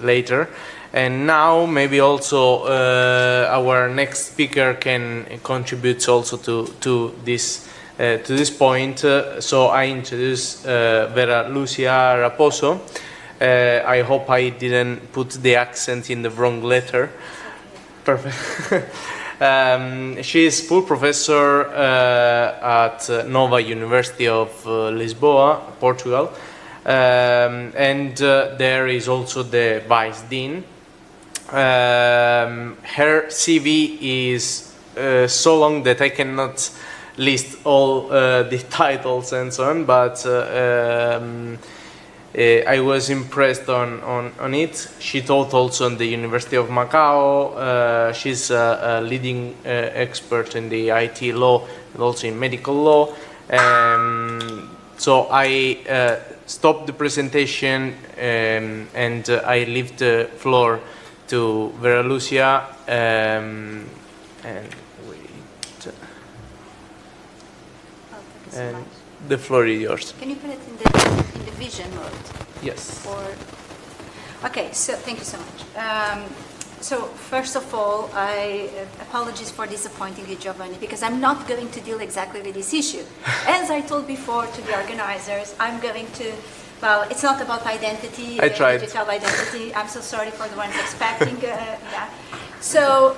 later. And now maybe also our next speaker can contribute also to this point. So I introduce Vera, Lúcia, Raposo. I hope I didn't put the accent in the wrong letter. Perfect. She is full professor at Nova University of Lisboa, Portugal, and there is also the vice dean. Her CV is so long that I cannot list all the titles and so on, but I was impressed on it. She taught also in the University of Macau. She's a leading expert in the IT law and also in medical law. So I stopped the presentation and I leave the floor to Vera, Lúcia, and wait. And the floor is yours. Can you put it in the vision mode? Yes. Okay, so thank you so much. So first of all, apologies for disappointing you, Giovanni, because I'm not going to deal exactly with this issue. As I told before to the organizers, I'm going to, well, it's not about identity, digital identity. I'm so sorry for the ones expecting that. So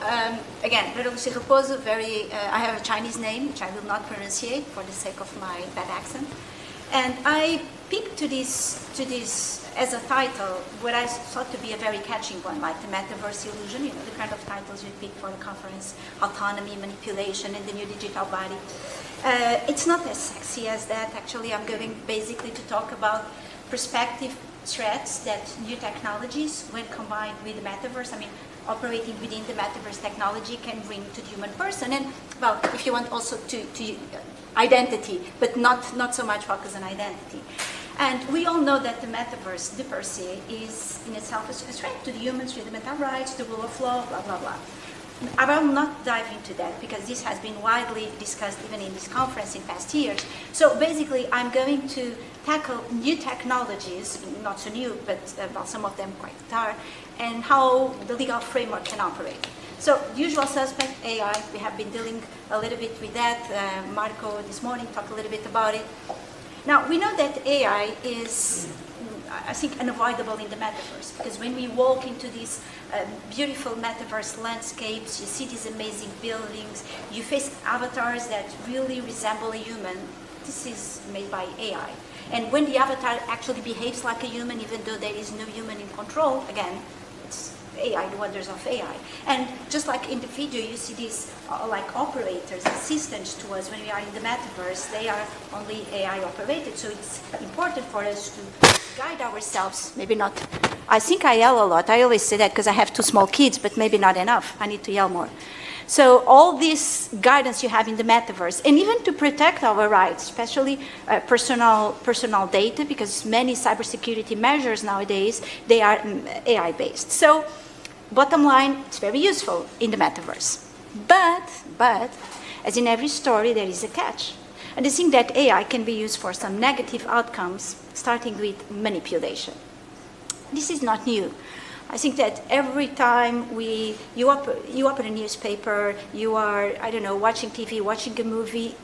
again, Raposo, I have a Chinese name, which I will not pronunciate for the sake of my bad accent. And I picked to this as a title what I thought to be a very catching one, like the Metaverse Illusion, the kind of titles we pick for the conference, autonomy, manipulation, and the new digital body. It's not as sexy as that. Actually, I'm going basically to talk about prospective threats that new technologies, when combined with the Metaverse, operating within the Metaverse technology can bring to the human person. And, well, if you want also to identity, but not so much focus on identity. And we all know that the Metaverse, the per se, is in itself a threat to the humans, fundamental rights, the rule of law, blah, blah, blah. I will not dive into that because this has been widely discussed even in this conference in past years. So basically, I'm going to tackle new technologies, not so new, but well, some of them quite are, and how the legal framework can operate. So, usual suspect, AI, we have been dealing a little bit with that. Marco this morning talked a little bit about it. Now, we know that AI is, I think, unavoidable in the Metaverse, because when we walk into these beautiful Metaverse landscapes, you see these amazing buildings, you face avatars that really resemble a human. This is made by AI. And when the avatar actually behaves like a human, even though there is no human in control, again, it's AI, the wonders of AI. And just like in the video, you see these like operators, assistants to us when we are in the Metaverse. They are only AI operated, so it's important for us to guide ourselves. Maybe not. I think I yell a lot. I always say that because I have 2 small kids, but maybe not enough. I need to yell more. So all this guidance you have in the Metaverse, and even to protect our rights, especially personal data, because many cybersecurity measures nowadays, they are AI-based. So bottom line, it's very useful in the Metaverse. But, as in every story, there is a catch. And I think that AI can be used for some negative outcomes, starting with manipulation. This is not new. I think that every time you open a newspaper, you are, I don't know, watching TV, watching a movie,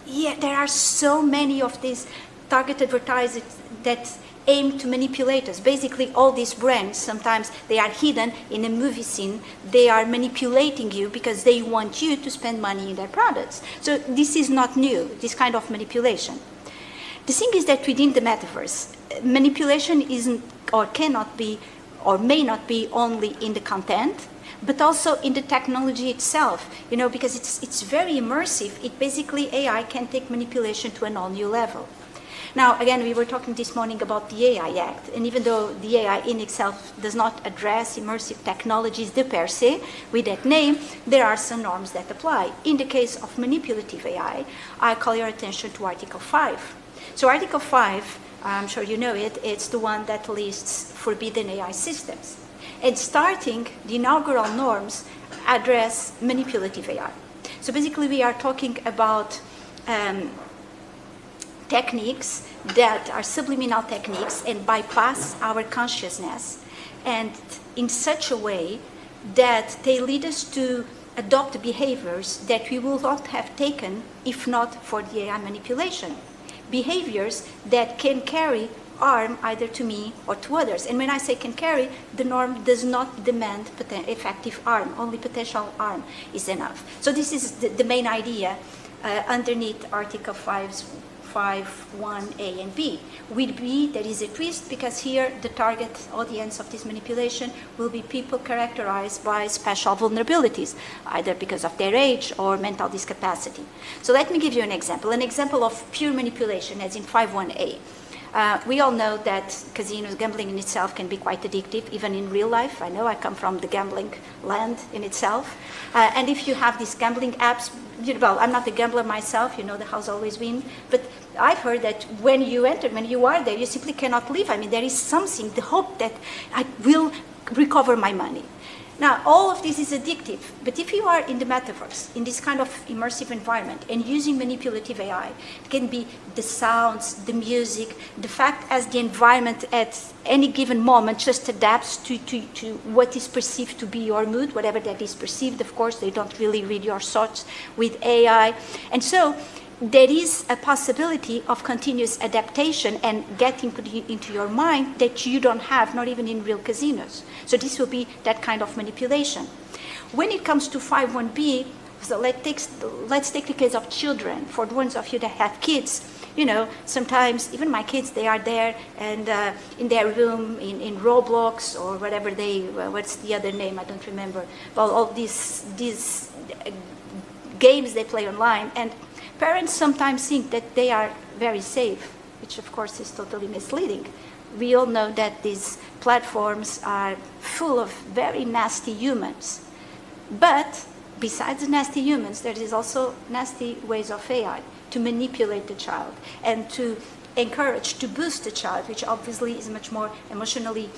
yeah, there are so many of these target advertisers that aim to manipulate us. Basically, all these brands, sometimes they are hidden in a movie scene. They are manipulating you because they want you to spend money in their products. So this is not new, this kind of manipulation. The thing is that within the Metaverse, manipulation isn't or cannot be or may not be only in the content, but also in the technology itself, because it's very immersive. Basically, AI can take manipulation to an all new level. Now, again, we were talking this morning about the AI Act, and even though the AI in itself does not address immersive technologies de per se, with that name, there are some norms that apply. In the case of manipulative AI, I call your attention to Article 5. So Article 5, I'm sure you know it, it's the one that lists forbidden AI systems. And starting, the inaugural norms address manipulative AI. So basically, we are talking about techniques that are subliminal techniques and bypass our consciousness, and in such a way that they lead us to adopt behaviors that we would not have taken if not for the AI manipulation. Behaviors that can carry harm either to me or to others. And when I say can carry, the norm does not demand effective harm, only potential harm is enough. So this is the main idea underneath Article 5.1a and b. With b, there is a twist, because here the target audience of this manipulation will be people characterized by special vulnerabilities, either because of their age or mental discapacity. So let me give you an example of pure manipulation, as in 5.1a. We all know that casinos, gambling in itself can be quite addictive, even in real life. I know I come from the gambling land in itself. And if you have these gambling apps, well, I'm not a gambler myself, the house always wins, but I've heard that when you are there, you simply cannot leave. I mean, there is something, the hope that I will recover my money. Now, all of this is addictive, but if you are in the metaverse, in this kind of immersive environment, and using manipulative AI, it can be the sounds, the music, the fact as the environment at any given moment just adapts to what is perceived to be your mood, whatever that is perceived, of course, they don't really read your thoughts with AI. And so, there is a possibility of continuous adaptation and getting into your mind that you don't have, not even in real casinos. So this will be that kind of manipulation. When it comes to 5.1b, so let's take the case of children. For the ones of you that have kids, you know, sometimes even my kids, they are there and in their room, in Roblox or whatever what's the other name? I don't remember. Well, all these games they play online, and parents sometimes think that they are very safe, which of course is totally misleading. We all know that these platforms are full of very nasty humans. But besides the nasty humans, there is also nasty ways of AI to manipulate the child and to encourage, to boost the child, which obviously is much more emotionally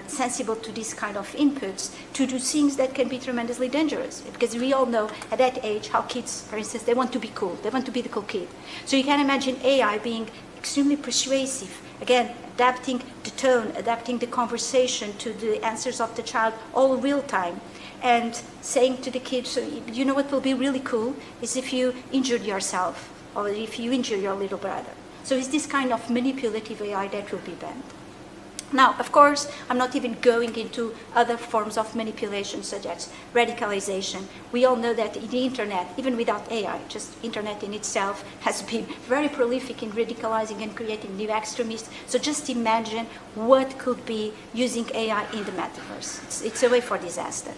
sensible to this kind of inputs, to do things that can be tremendously dangerous. Because we all know at that age how kids, for instance, they want to be cool. They want to be the cool kid. So you can imagine AI being extremely persuasive, again, adapting the tone, adapting the conversation to the answers of the child, all real time, and saying to the kid, so you know what will be really cool is if you injured yourself or if you injure your little brother. So it's this kind of manipulative AI that will be banned. Now, of course, I'm not even going into other forms of manipulation, such as radicalization. We all know that the internet, even without AI, just internet in itself has been very prolific in radicalizing and creating new extremists. So just imagine what could be using AI in the metaverse. It's a way for disaster.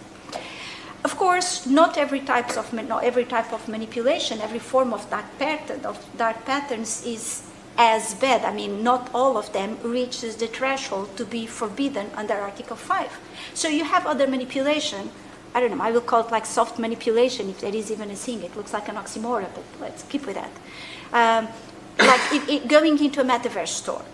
Of course, not every type of manipulation, every form of dark patterns is as bad. I mean, not all of them reaches the threshold to be forbidden under Article 5. So you have other manipulation. I don't know, I will call it like soft manipulation, if there is even a thing. It looks like an oxymoron, but let's keep with that. Like going into a metaverse store.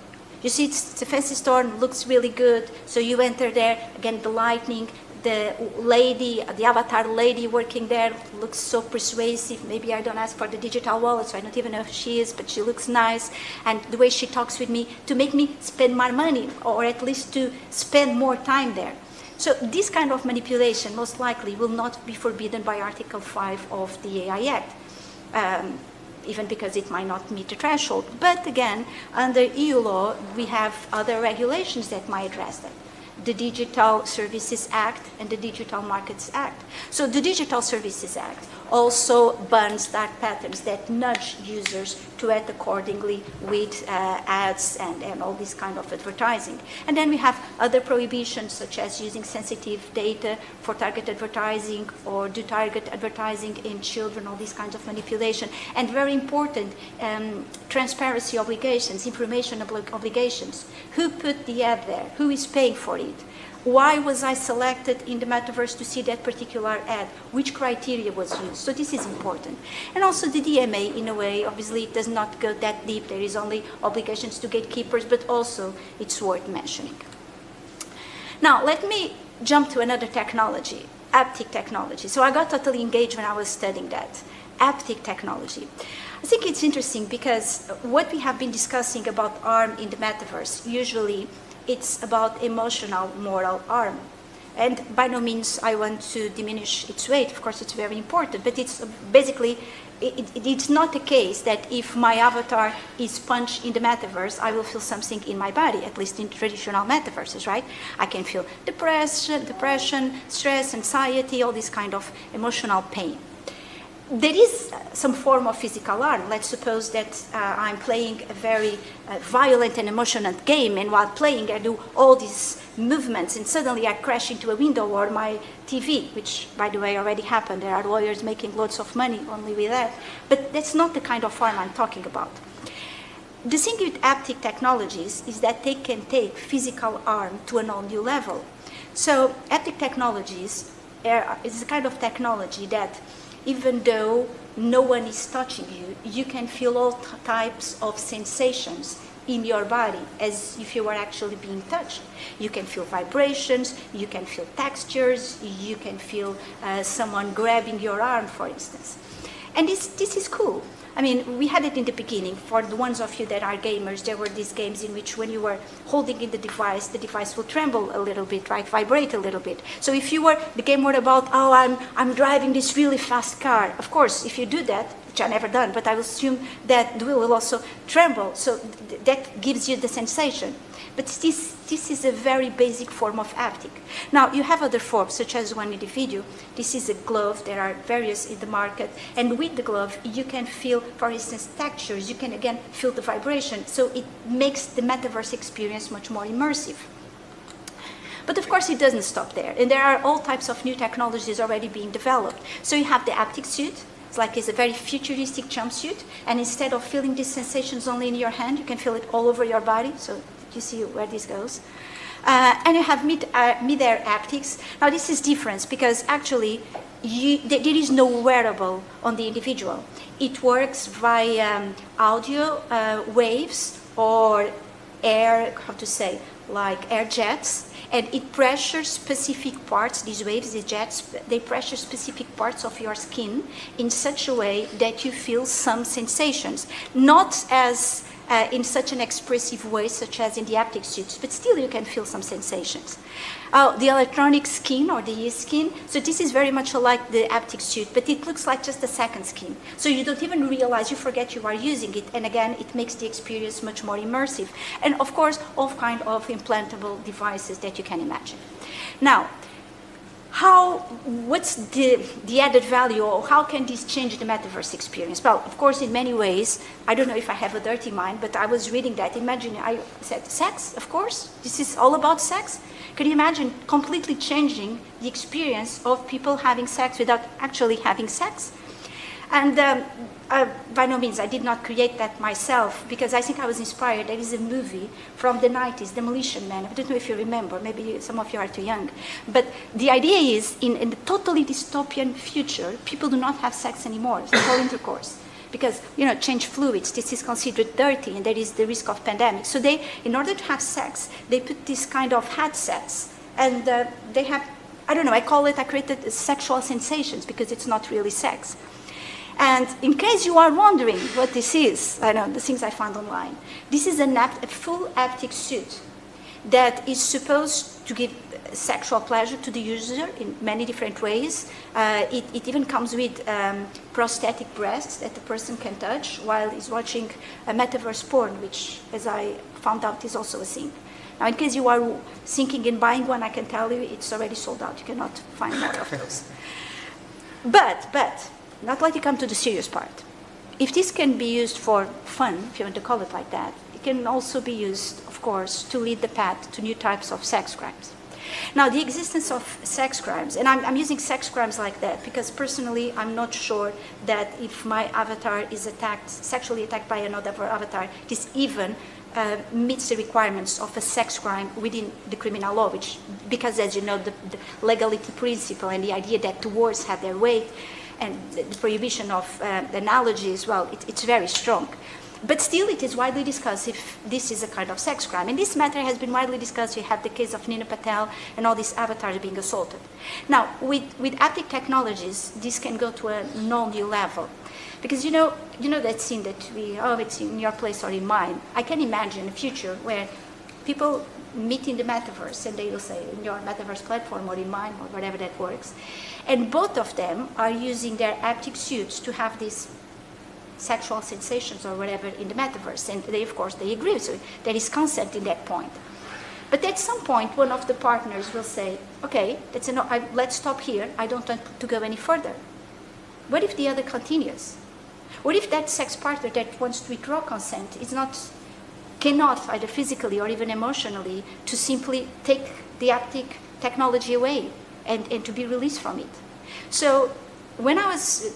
You see, it's a fancy store and looks really good. So you enter there, again, the lighting, the lady, the avatar lady working there looks so persuasive. Maybe I don't ask for the digital wallet, so I don't even know who she is, but she looks nice. And the way she talks with me to make me spend more money, or at least to spend more time there. So this kind of manipulation most likely will not be forbidden by Article 5 of the AI Act. Even because it might not meet the threshold. But again, under EU law, we have other regulations that might address that. The Digital Services Act and the Digital Markets Act. So the Digital Services Act also bans dark patterns that nudge users to act accordingly with ads and all this kind of advertising. And then we have other prohibitions, such as using sensitive data for target advertising or do target advertising in children, all these kinds of manipulation. And very important, transparency obligations, information obligations. Who put the ad there? Who is paying for it? Why was I selected in the metaverse to see that particular ad? Which criteria was used? So this is important. And also the DMA, in a way, obviously it does not go that deep. There is only obligations to gatekeepers, but also it's worth mentioning. Now, let me jump to another technology, haptic technology. So I got totally engaged when I was studying that. Haptic technology. I think it's interesting because what we have been discussing about harm in the metaverse, usually it's about emotional, moral harm. And by no means I want to diminish its weight. Of course, it's very important. But it's basically, it's not the case that if my avatar is punched in the metaverse, I will feel something in my body, at least in traditional metaverses, right? I can feel depression, stress, anxiety, all this kind of emotional pain. There is some form of physical harm. Let's suppose that I'm playing a very violent and emotional game, and while playing I do all these movements, and suddenly I crash into a window or my TV, which, by the way, already happened. There are lawyers making lots of money only with that. But that's not the kind of harm I'm talking about. The thing with haptic technologies is that they can take physical harm to an all new level. So haptic technologies is a kind of technology that even though no one is touching you, you can feel all types of sensations in your body as if you were actually being touched. You can feel vibrations, you can feel textures, you can feel someone grabbing your arm, for instance. And this is cool. I mean, we had it in the beginning. For the ones of you that are gamers, there were these games in which when you were holding in the device will tremble a little bit, right? Vibrate a little bit. So if the game were about, oh, I'm driving this really fast car. Of course, if you do that, which I've never done, but I will assume that the wheel will also tremble. So that gives you the sensation. But this is a very basic form of haptic. Now, you have other forms, such as one in the video. This is a glove. There are various in the market. And with the glove, you can feel, for instance, textures. You can, again, feel the vibration. So it makes the metaverse experience much more immersive. But of course, it doesn't stop there. And there are all types of new technologies already being developed. So you have the haptic suit. It's a very futuristic jumpsuit. And instead of feeling these sensations only in your hand, you can feel it all over your body. So you see where this goes. And you have mid-air haptics. Now, this is different because actually there is no wearable on the individual. It works via audio waves or air, like air jets. And it pressures specific parts, these waves, these jets, they pressure specific parts of your skin in such a way that you feel some sensations. Not as in such an expressive way, such as in the haptic suits, but still you can feel some sensations. The electronic skin or the e-skin, so this is very much like the haptic suit, but it looks like just a second skin. So you don't even realize, you forget you are using it, and again, it makes the experience much more immersive. And of course, all kinds of implantable devices that you can imagine. Now, what's the added value, or how can this change the metaverse experience? Well, of course, in many ways, I don't know if I have a dirty mind, but I was reading that. Imagine, I said, sex, of course, this is all about sex. Can you imagine completely changing the experience of people having sex without actually having sex? And by no means, I did not create that myself, because I think I was inspired. There is a movie from the 90s, Demolition Man. I don't know if you remember. Maybe some of you are too young. But the idea is, in the totally dystopian future, people do not have sex anymore, sexual intercourse. Because, change fluids, this is considered dirty, and there is the risk of pandemic. So they, in order to have sex, they put this kind of headsets. And they have, I created sexual sensations, because it's not really sex. And in case you are wondering what this is, I know the things I found online. This is a full haptic suit that is supposed to give sexual pleasure to the user in many different ways. It even comes with prosthetic breasts that the person can touch while he's watching a metaverse porn, which, as I found out, is also a thing. Now, in case you are thinking in buying one, I can tell you it's already sold out. You cannot find more of those. But, not like you come to the serious part. If this can be used for fun, if you want to call it like that, it can also be used, of course, to lead the path to new types of sex crimes. Now, the existence of sex crimes, and I'm using sex crimes like that because personally I'm not sure that if my avatar is sexually attacked by another avatar, this even meets the requirements of a sex crime within the criminal law, because as you know, the legality principle and the idea that the words have their weight, and the prohibition of analogies, well, it's very strong. But still, it is widely discussed if this is a kind of sex crime. And this matter has been widely discussed. We have the case of Nina Patel and all these avatars being assaulted. Now, with haptic technologies, this can go to a new level. Because you know that scene that it's in your place or in mine. I can imagine a future where people meet in the metaverse, and they will say, in your metaverse platform or in mine, or whatever that works. And both of them are using their haptic suits to have these sexual sensations or whatever in the metaverse. And they, of course, they agree. So there is consent in that point. But at some point, one of the partners will say, okay, that's enough. Let's stop here. I don't want to go any further. What if the other continues? What if that sex partner that wants to withdraw consent cannot, either physically or even emotionally, to simply take the haptic technology away and to be released from it? So when I was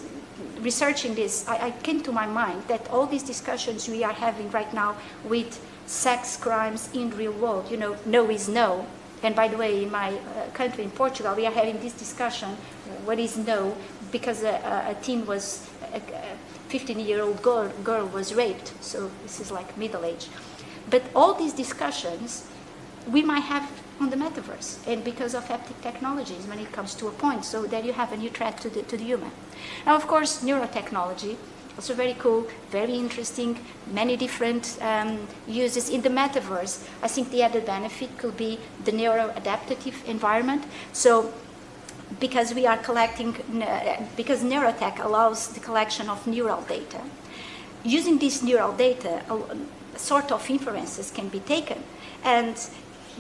researching this, I came to my mind that all these discussions we are having right now with sex crimes in real world, no is no. And by the way, in my country, in Portugal, we are having this discussion, what is no, because a 15-year-old girl was raped. So this is like middle age. But all these discussions we might have on the metaverse, and because of haptic technologies when it comes to a point, so that you have a new threat to the human. Now, of course, neurotechnology, also very cool, very interesting, many different uses in the metaverse. I think the added benefit could be the neuroadaptive environment. So because we are collecting, because neurotech allows the collection of neural data, using this neural data, a sort of inferences can be taken, and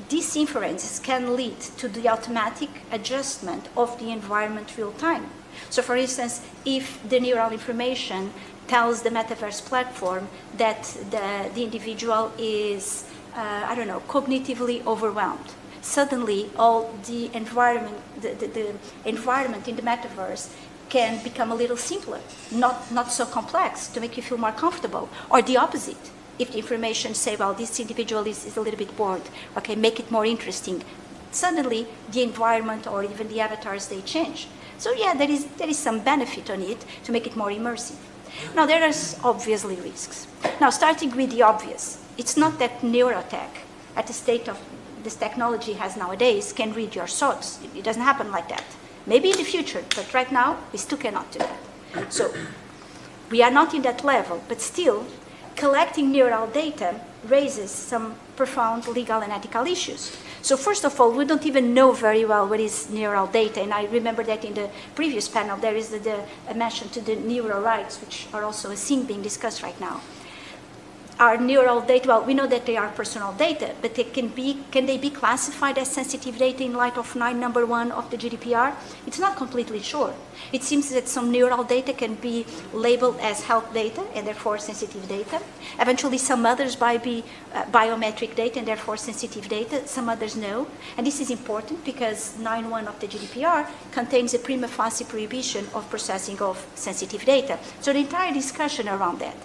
these inferences can lead to the automatic adjustment of the environment real time. So for instance, if the neural information tells the metaverse platform that the individual is, I don't know, cognitively overwhelmed, suddenly all the environment, the environment in the metaverse can become a little simpler, not so complex, to make you feel more comfortable, or the opposite. If the information say, well, this individual is a little bit bored, okay, make it more interesting. Suddenly, the environment or even the avatars, they change. So yeah, there is some benefit on it to make it more immersive. Now, there are obviously risks. Now, starting with the obvious, it's not that neurotech, at the state of this technology has nowadays, can read your thoughts. It doesn't happen like that. Maybe in the future, but right now, we still cannot do that. So we are not in that level, but still, collecting neural data raises some profound legal and ethical issues. So first of all, we don't even know very well what is neural data, and I remember that in the previous panel there is a mention to the neural rights, which are also a thing being discussed right now. Are neural data, well, we know that they are personal data, but can they be classified as sensitive data in light of 9(1) of the GDPR? It's not completely sure. It seems that some neural data can be labeled as health data and therefore sensitive data. Eventually some others might be biometric data and therefore sensitive data, some others no. And this is important because 9(1) of the GDPR contains a prima facie prohibition of processing of sensitive data. So the entire discussion around that.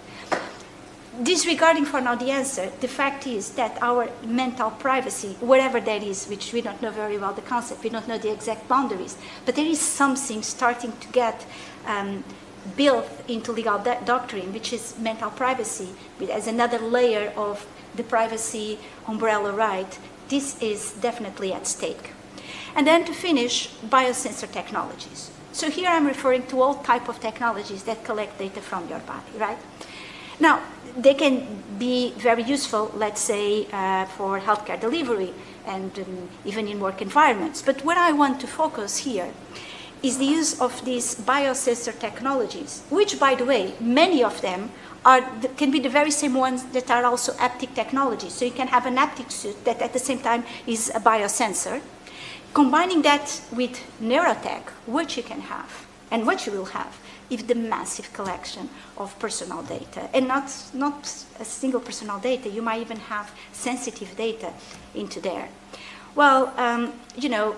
Disregarding for now the answer, the fact is that our mental privacy, whatever that is, which we don't know very well the concept, we don't know the exact boundaries, but there is something starting to get built into legal doctrine, which is mental privacy, as another layer of the privacy umbrella right. This is definitely at stake. And then to finish, biosensor technologies. So here I'm referring to all type of technologies that collect data from your body, right? Now, they can be very useful, let's say, for healthcare delivery and even in work environments. But what I want to focus here is the use of these biosensor technologies, which, by the way, many of them can be the very same ones that are also haptic technologies. So you can have an haptic suit that at the same time is a biosensor. Combining that with neurotech, what you can have and what you will have is the massive collection of personal data, and not a single personal data. You might even have sensitive data into there. Well,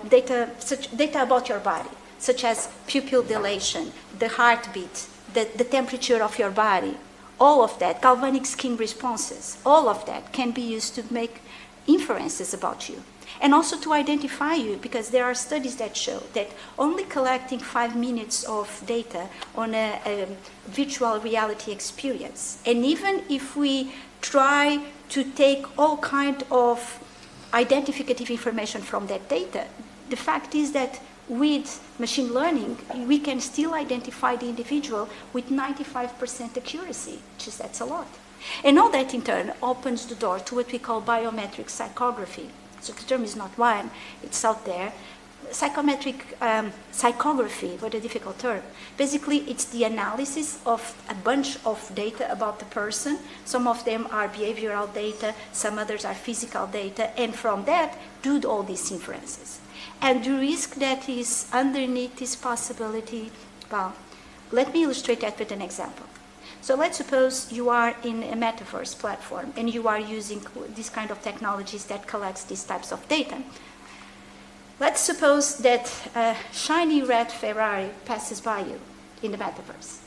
data about your body, such as pupil dilation, the heartbeat, the temperature of your body, all of that, galvanic skin responses, all of that can be used to make inferences about you. And also to identify you, because there are studies that show that only collecting 5 minutes of data on a virtual reality experience, and even if we try to take all kind of identificative information from that data, the fact is that with machine learning, we can still identify the individual with 95% accuracy, that's a lot. And all that in turn opens the door to what we call biometric psychography. So the term is not one, it's out there. Psychometric psychography, what a difficult term. Basically, it's the analysis of a bunch of data about the person. Some of them are behavioral data, some others are physical data, and from that, do all these inferences. And the risk that is underneath this possibility, well, let me illustrate that with an example. So let's suppose you are in a metaverse platform and you are using this kind of technologies that collects these types of data. Let's suppose that a shiny red Ferrari passes by you in the metaverse,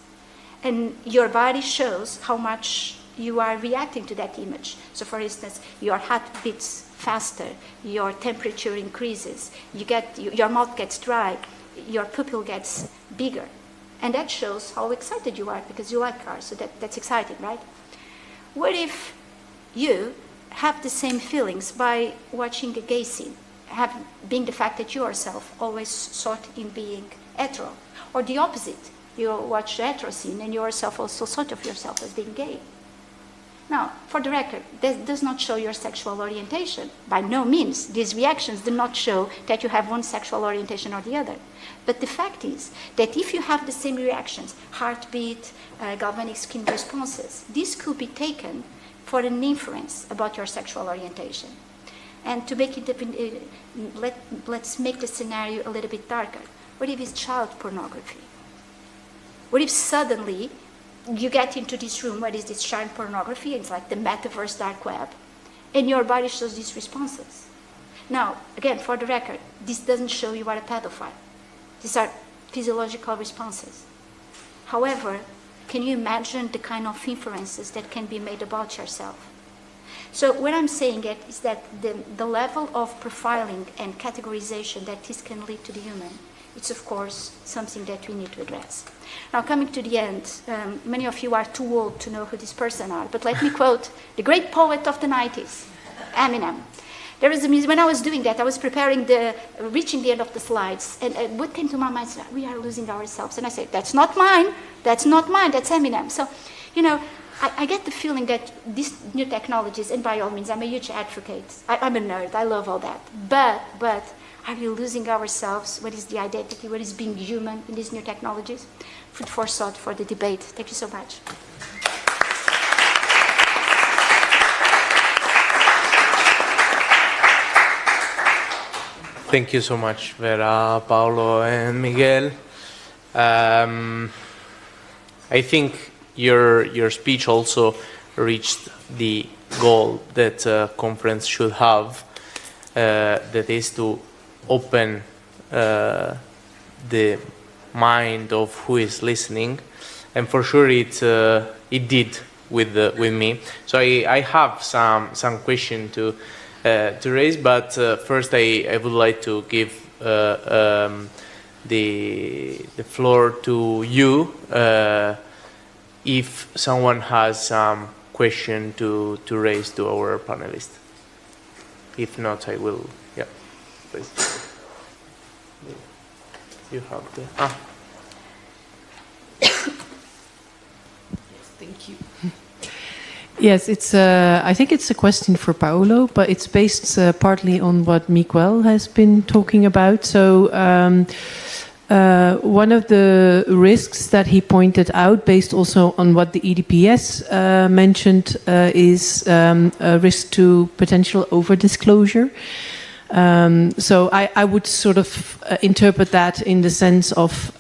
and your body shows how much you are reacting to that image. So for instance, your heart beats faster, your temperature increases, your mouth gets dry, your pupil gets bigger. And that shows how excited you are because you like cars, so that's exciting, right? What if you have the same feelings by watching a gay scene, being the fact that you yourself always sought in being hetero, or the opposite. You watch the hetero scene and you yourself also thought of yourself as being gay. Now, for the record, this does not show your sexual orientation. By no means. These reactions do not show that you have one sexual orientation or the other. But the fact is that if you have the same reactions, heartbeat, galvanic skin responses, this could be taken for an inference about your sexual orientation. And to make it, let's make the scenario a little bit darker. What if it's child pornography? What if suddenly you get into this room where is this child pornography, it's like the metaverse dark web, and your body shows these responses? Now, again, for the record, this doesn't show you are a pedophile. These are physiological responses. However, can you imagine the kind of inferences that can be made about yourself? So what I'm saying is that the level of profiling and categorization that this can lead to the human, it's of course something that we need to address. Now, coming to the end, many of you are too old to know who this person are, but let me quote the great poet of the 90s, Eminem. There is a music, when I was doing that, I was preparing reaching the end of the slides, and what came to my mind is, we are losing ourselves. And I said, that's not mine, that's Eminem. So, you know, I get the feeling that these new technologies, and by all means, I'm a huge advocate. I'm a nerd, I love all that. But are we losing ourselves? What is the identity? What is being human in these new technologies? Food for thought for the debate. Thank you so much. Thank you so much, Vera, Paolo, and Miguel. I think your speech also reached the goal that a conference should have, that is to open the mind of who is listening, and for sure it did with me. So I have some question to raise, but first I would like to give the floor to you if someone has some question to raise to our panelists. If not, I will. Yeah, please. You have the. Yes, thank you. Yes, I think it's a question for Paolo, but it's based partly on what Miguel has been talking about. So one of the risks that he pointed out, based also on what the EDPS mentioned, is a risk to potential over-disclosure. So I would sort of interpret that in the sense of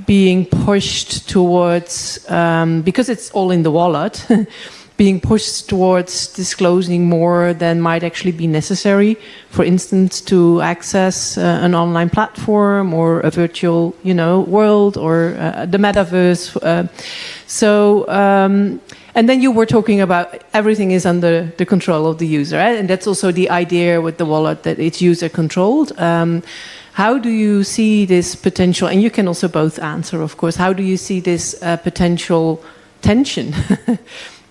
being pushed towards, because it's all in the wallet, being pushed towards disclosing more than might actually be necessary. For instance, to access an online platform or a virtual, world or the metaverse. And then you were talking about everything is under the control of the user, right? And that's also the idea with the wallet, that it's user controlled. How do you see this potential, and you can also both answer, of course, how do you see this potential tension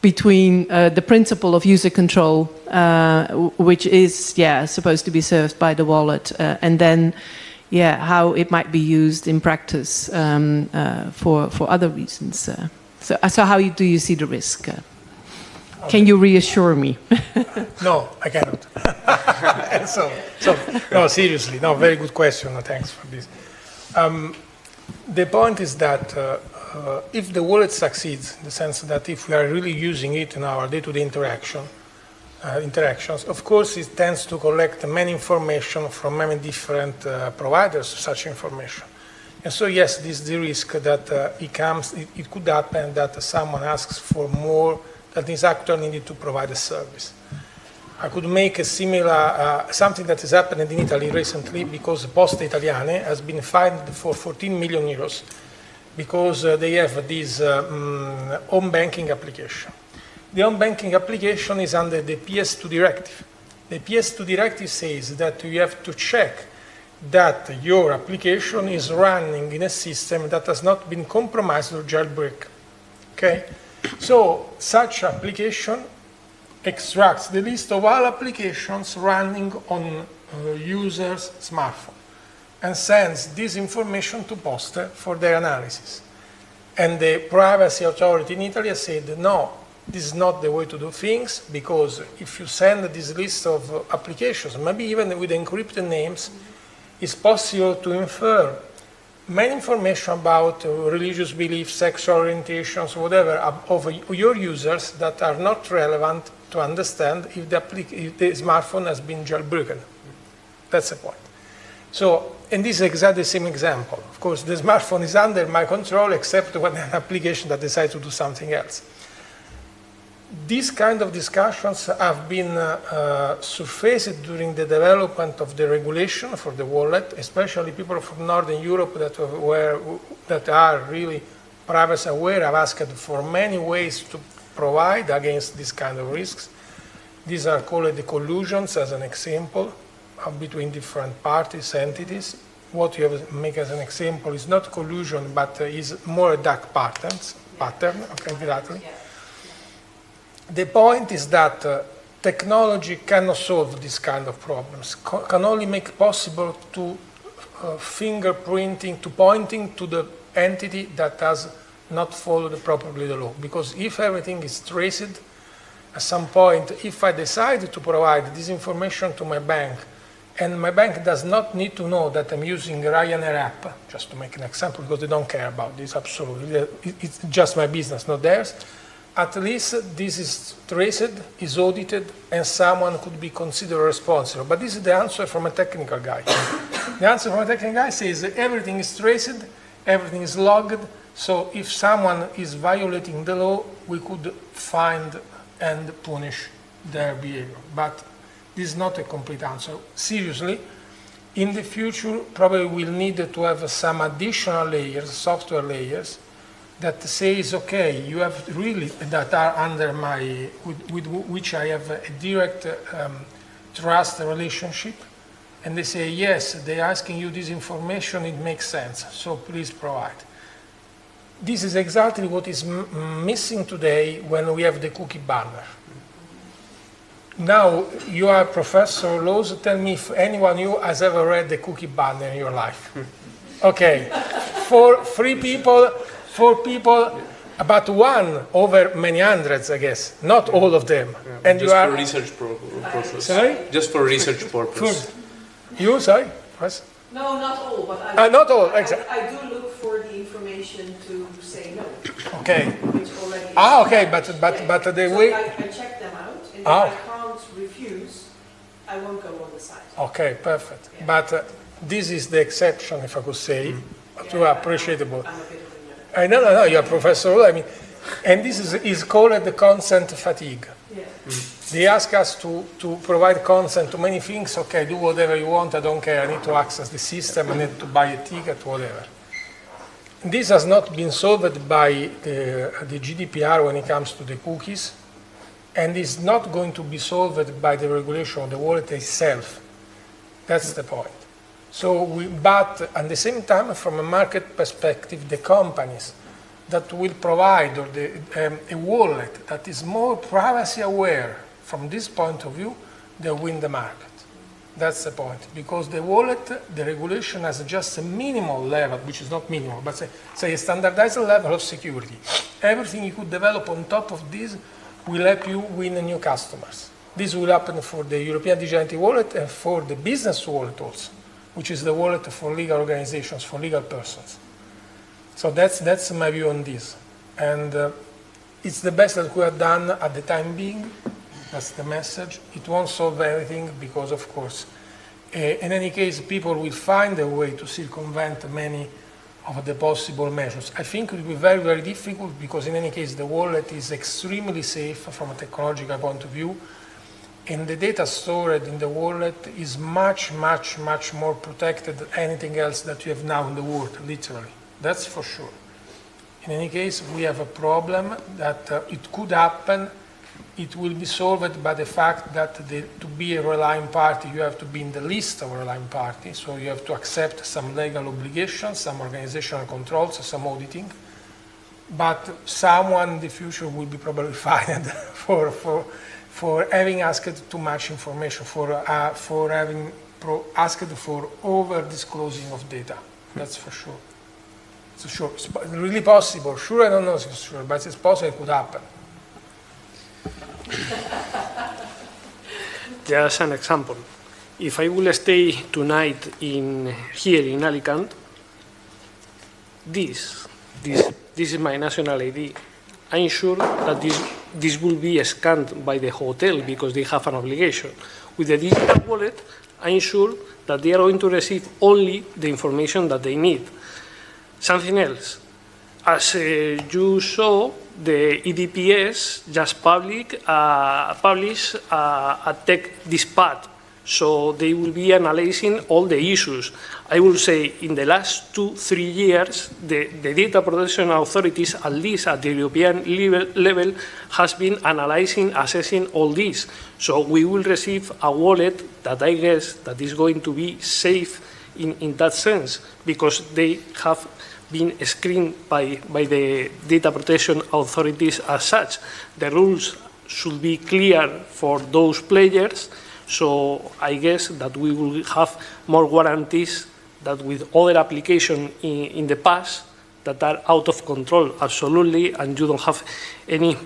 between the principle of user control, which is, supposed to be served by the wallet, and then, how it might be used in practice for other reasons? So how do you see the risk? Can you reassure me? No, I cannot. No, seriously, no, very good question. Thanks for this. The point is that if the wallet succeeds, in the sense that if we are really using it in our day-to-day interactions, of course, it tends to collect many information from many different providers of such information. And so, yes, this is the risk that it could happen that someone asks for more that is actually needed to provide a service. I could make a similar, something that has happened in Italy recently, because Poste Italiane has been fined for 14 million euros because they have this home banking application. The home banking application is under the PS2 directive. The PS2 directive says that you have to check that your application is running in a system that has not been compromised or jailbreak. Okay? So such application extracts the list of all applications running on users' smartphone and sends this information to Poste for their analysis. And the privacy authority in Italy has said, no, this is not the way to do things, because if you send this list of applications, maybe even with encrypted names, it's possible to infer many information about religious beliefs, sexual orientations, whatever, of your users that are not relevant to understand if the smartphone has been jailbroken. That's the point. So, and this is exactly the same example. Of course, the smartphone is under my control except when an application that decides to do something else. These kind of discussions have been surfaced during the development of the regulation for the wallet, especially people from Northern Europe that are really privacy aware have asked for many ways to provide against these kind of risks. These are called the collusions, as an example, between different parties, entities. What you have make as an example is not collusion, but is more a dark pattern, okay, exactly. The point is that technology cannot solve this kind of problems, can only make possible to fingerprinting, to pointing to the entity that has not followed properly the law. Because if everything is traced, at some point, if I decide to provide this information to my bank, and my bank does not need to know that I'm using Ryanair app, just to make an example, because they don't care about this, absolutely. It's just my business, not theirs. At least this is traced, is audited, and someone could be considered responsible. But this is the answer from a technical guy. The answer from a technical guy says that everything is traced, everything is logged, so if someone is violating the law, we could find and punish their behavior. But this is not a complete answer. Seriously, in the future, probably we'll need to have some additional layers, software layers, that says, okay, you have really, that are under my, with which I have a direct trust relationship, and they say, yes, they're asking you this information, it makes sense, so please provide. This is exactly what is missing today when we have the cookie banner. Now, you are Professor Laws, tell me if anyone you has ever read the cookie banner in your life. Okay, four people, about one over many hundreds, I guess, not all of them. Yeah, and just you are for research purposes. Sorry? Just for research purposes. You, sorry? Yes? No, not all, but I, not all, exactly. I do look for the information to say no. Okay. Which already is okay, but the so way... I check them out, and if I can't refuse, I won't go on the site. Okay, perfect. Yeah. But this is the exception, if I could say, to appreciable. I'm a bit of a nerd. No, you're a professor. I mean, and this is called the consent fatigue. Yeah. They ask us to provide consent to many things. Okay, do whatever you want. I don't care. I need to access the system. I need to buy a ticket, whatever. This has not been solved by the GDPR when it comes to the cookies, and is not going to be solved by the regulation of the wallet itself. That's the point. So, but at the same time, from a market perspective, the companies that will provide a wallet that is more privacy aware from this point of view, they win the market. That's the point. Because the wallet, the regulation has just a minimal level, which is not minimal, but say a standardized level of security. Everything you could develop on top of this will help you win new customers. This will happen for the European Digital Identity Wallet and for the business wallet also, which is the wallet for legal organizations, for legal persons. So that's my view on this. And it's the best that we have done at the time being. That's the message. It won't solve everything because, of course, in any case, people will find a way to circumvent many of the possible measures. I think it will be very, very difficult because, in any case, the wallet is extremely safe from a technological point of view. And the data stored in the wallet is much, much, much more protected than anything else that you have now in the world, literally. That's for sure. In any case, we have a problem that it could happen. It will be solved by the fact that to be a relying party, you have to be in the list of relying parties. So you have to accept some legal obligations, some organizational controls, some auditing. But someone in the future will be probably fined for for having asked too much information, for having asked for over-disclosing of data. That's for sure. So sure, it's really possible. Sure, I don't know if it's sure, but it's possible it could happen. Just an example. If I will stay tonight here in Alicante, this is my national ID. I'm sure that this will be scanned by the hotel because they have an obligation. With the digital wallet, I'm sure that they are going to receive only the information that they need. Something else. As you saw, the EDPS just published a tech dispatch. So they will be analyzing all the issues. I will say in the last 2-3 years, the data protection authorities, at least at the European level, has been analyzing, assessing all this. So we will receive a wallet that I guess that is going to be safe in that sense, because they have been screened by the data protection authorities as such. The rules should be clear for those players. So I guess that we will have more guarantees that with other applications in the past that are out of control, absolutely, and you don't have any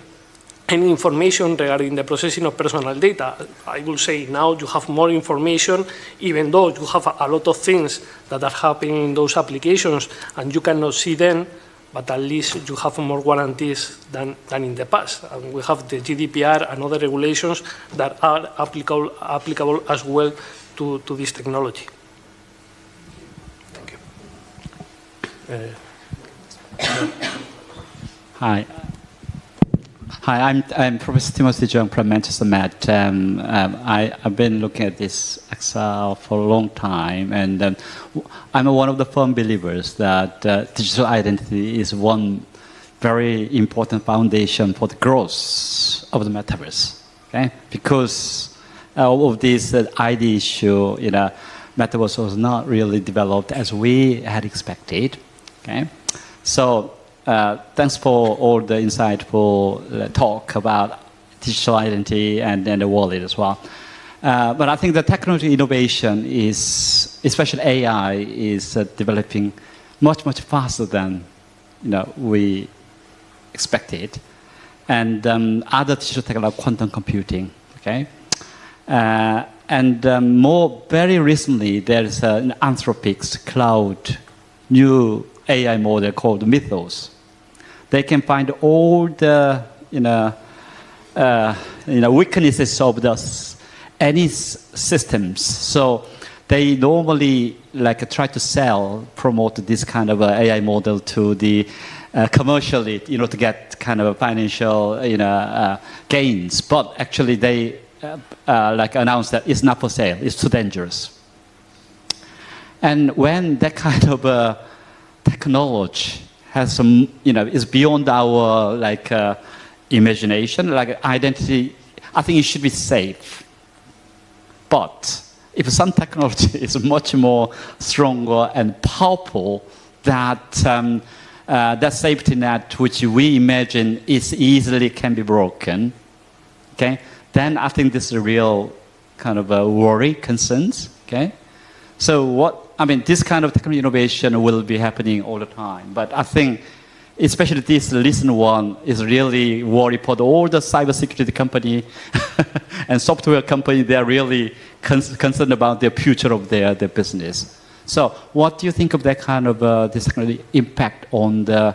information regarding the processing of personal data. I will say now you have more information, even though you have a lot of things that are happening in those applications and you cannot see them, but at least you have more guarantees than in the past. And we have the GDPR and other regulations that are applicable as well to this technology. Thank you. Hi. Hi, I'm Professor Timothy Jung from Manchester Met. I've been looking at this Excel for a long time, and I'm one of the firm believers that digital identity is one very important foundation for the growth of the metaverse. Okay, because of this ID issue, metaverse was not really developed as we had expected. Okay, so. Thanks for all the insightful talk about digital identity and the wallet as well. But I think the technology innovation is, especially AI, is developing much faster than we expected. And other digital technology, like quantum computing, okay? Very recently, there's an Anthropic's cloud new AI model called Mythos. They can find all the weaknesses of any systems. So they normally try to promote this kind of AI model to the commercially, to get kind of financial gains. But actually, they announce that it's not for sale. It's too dangerous. And when that kind of technology has some, is beyond our imagination, identity, I think it should be safe. But if some technology is much more stronger and powerful, that safety net which we imagine is easily can be broken, okay, then I think this is a real kind of a worry, concerns, okay. So this kind of technology innovation will be happening all the time. But I think, especially this recent one, is really worried for all the cybersecurity company and software company. They're really concerned about the future of their business. So, what do you think of that kind of this technology impact on the,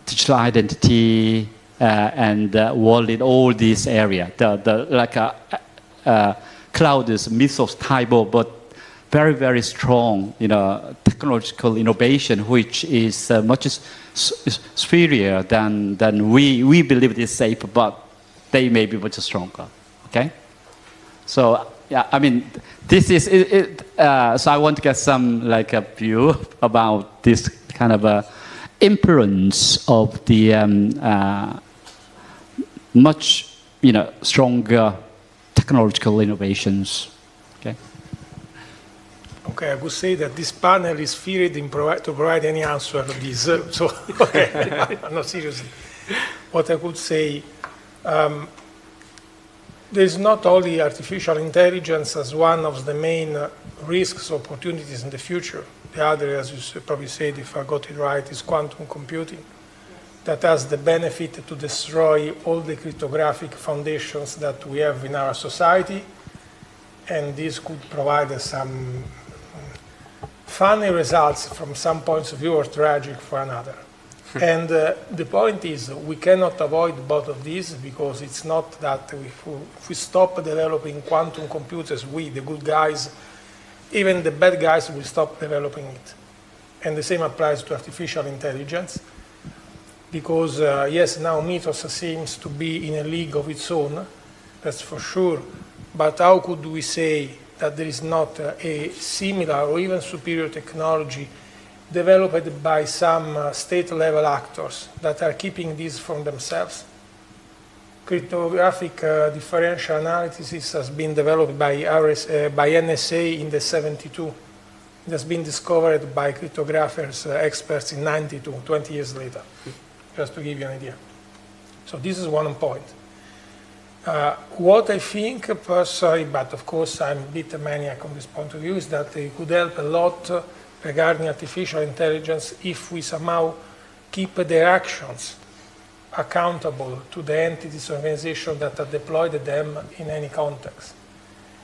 digital identity and wallet, all this area? Cloud is Mythos type of, but very, very strong, technological innovation, which is much superior than we believe is safe, but they may be much stronger. Okay, so yeah, this is it. So I want to get some a view about this kind of influence of the much stronger technological innovations. Okay, I would say that this panel is feared to provide any answer to this. So, okay, no, seriously. What I could say, there's not only artificial intelligence as one of the main risks, opportunities in the future. The other, as you probably said, if I got it right, is quantum computing, that has the benefit to destroy all the cryptographic foundations that we have in our society, and this could provide us some funny results from some points of view or tragic for another. And the point is, we cannot avoid both of these, because it's not that if we stop developing quantum computers, we, the good guys, even the bad guys will stop developing it. And the same applies to artificial intelligence, because yes, now Mythos seems to be in a league of its own, that's for sure, but how could we say that there is not a similar or even superior technology developed by some state-level actors that are keeping this from themselves? Cryptographic differential analysis has been developed by NSA in the 72. It has been discovered by cryptographers, experts in 92, 20 years later, just to give you an idea. So this is one point. What I think personally, but of course I'm a bit a maniac on this point of view, is that it could help a lot regarding artificial intelligence if we somehow keep their actions accountable to the entities, organizations that have deployed them in any context.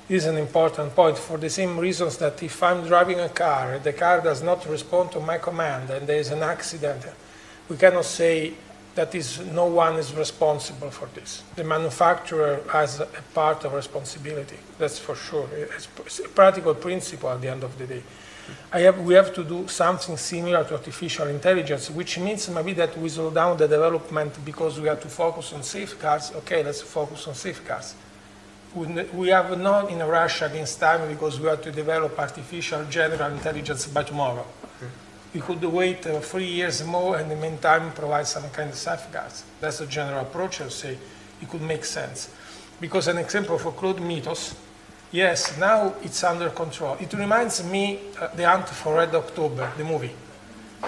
This is an important point for the same reasons that if I'm driving a car, the car does not respond to my command and there is an accident, we cannot say that no one is responsible for this. The manufacturer has a part of responsibility, that's for sure. It's a practical principle at the end of the day. We have to do something similar to artificial intelligence, which means maybe that we slow down the development because we have to focus on safeguards. Okay, let's focus on safeguards. We have not in a rush against time because we have to develop artificial general intelligence by tomorrow. We could wait 3 years more and in the meantime provide some kind of safeguards. That's a general approach, I would say. It could make sense. Because an example for Claude Mythos, yes, now it's under control. It reminds me The Hunt for Red October, the movie.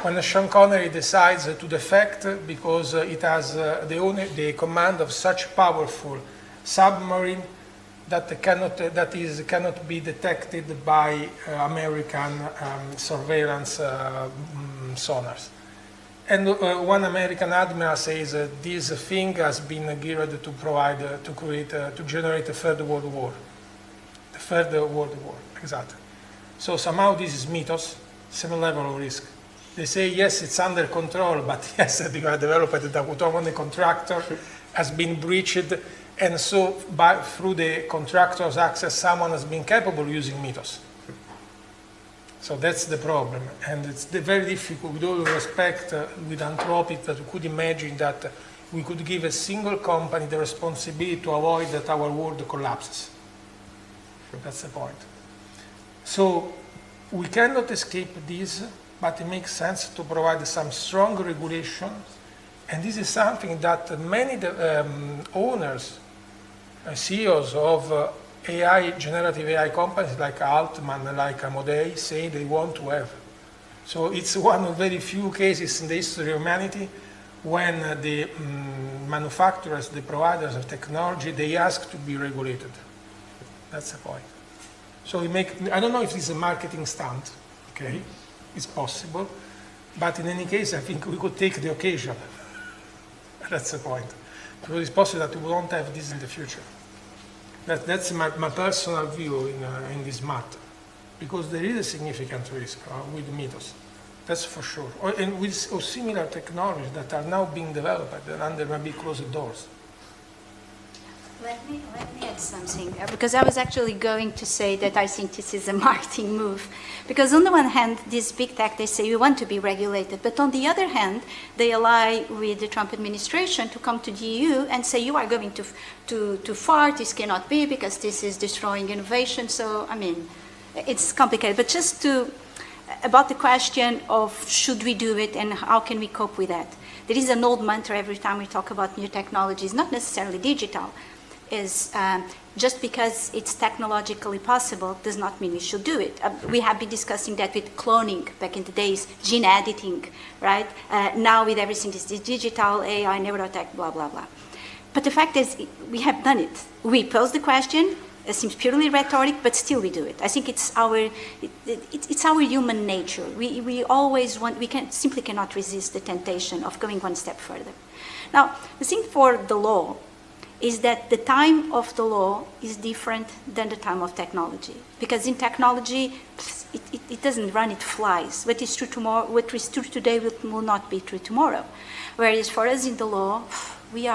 When Sean Connery decides to defect because it has the command of such powerful submarine that cannot be detected by American surveillance sonars. And one American admiral says this thing has been geared to generate a third world war. The third world war, exactly. So somehow this is Mythos, same level of risk. They say yes, it's under control, but yes, they are developed the autonomous contractor has been breached. And so, through the contractor's access, someone has been capable of using Mythos. So that's the problem. And it's very difficult, with all respect, with Anthropic, that we could imagine that we could give a single company the responsibility to avoid that our world collapses. That's the point. So we cannot escape this, but it makes sense to provide some strong regulations. And this is something that many owners, CEOs of generative AI companies like Altman, like Amodei, say they want to have. So it's one of very few cases in the history of humanity when the manufacturers, the providers of technology, they ask to be regulated. That's the point. So I don't know if this is a marketing stunt, okay? It's possible. But in any case, I think we could take the occasion. That's the point. Because it's possible that we won't have this in the future. That's my personal view in this matter. Because there is a significant risk with Mythos. That's for sure. And with similar technologies that are now being developed and under maybe closed doors. Let me add something, because I was actually going to say that I think this is a marketing move. Because on the one hand, this big tech, they say we want to be regulated, but on the other hand, they ally with the Trump administration to come to the EU and say you are going too far, this cannot be because this is destroying innovation. So, I mean, it's complicated. But just about the question of should we do it and how can we cope with that? There is an old mantra every time we talk about new technologies, not necessarily digital, is just because it's technologically possible does not mean we should do it. We have been discussing that with cloning back in the days, gene editing, right? Now with everything is digital, AI, neurotech, blah, blah, blah. But the fact is, we have done it. We pose the question. It seems purely rhetoric, but still we do it. I think it's our human nature. We always want, simply cannot resist the temptation of going one step further. Now, the thing for the law is that the time of the law is different than the time of technology. Because in technology, it doesn't run, it flies. What is true tomorrow, what is true today will not be true tomorrow. Whereas for us in the law, we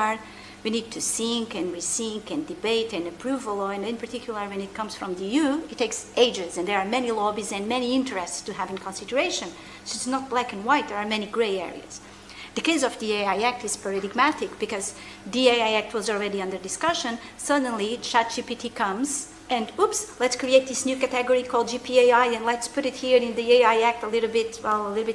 need to think and rethink and debate and approve a law, and in particular when it comes from the EU, it takes ages, and there are many lobbies and many interests to have in consideration. So it's not black and white, there are many gray areas. The case of the AI Act is paradigmatic because the AI Act was already under discussion. Suddenly, ChatGPT comes and, oops, let's create this new category called GPAI and let's put it here in the AI Act a little bit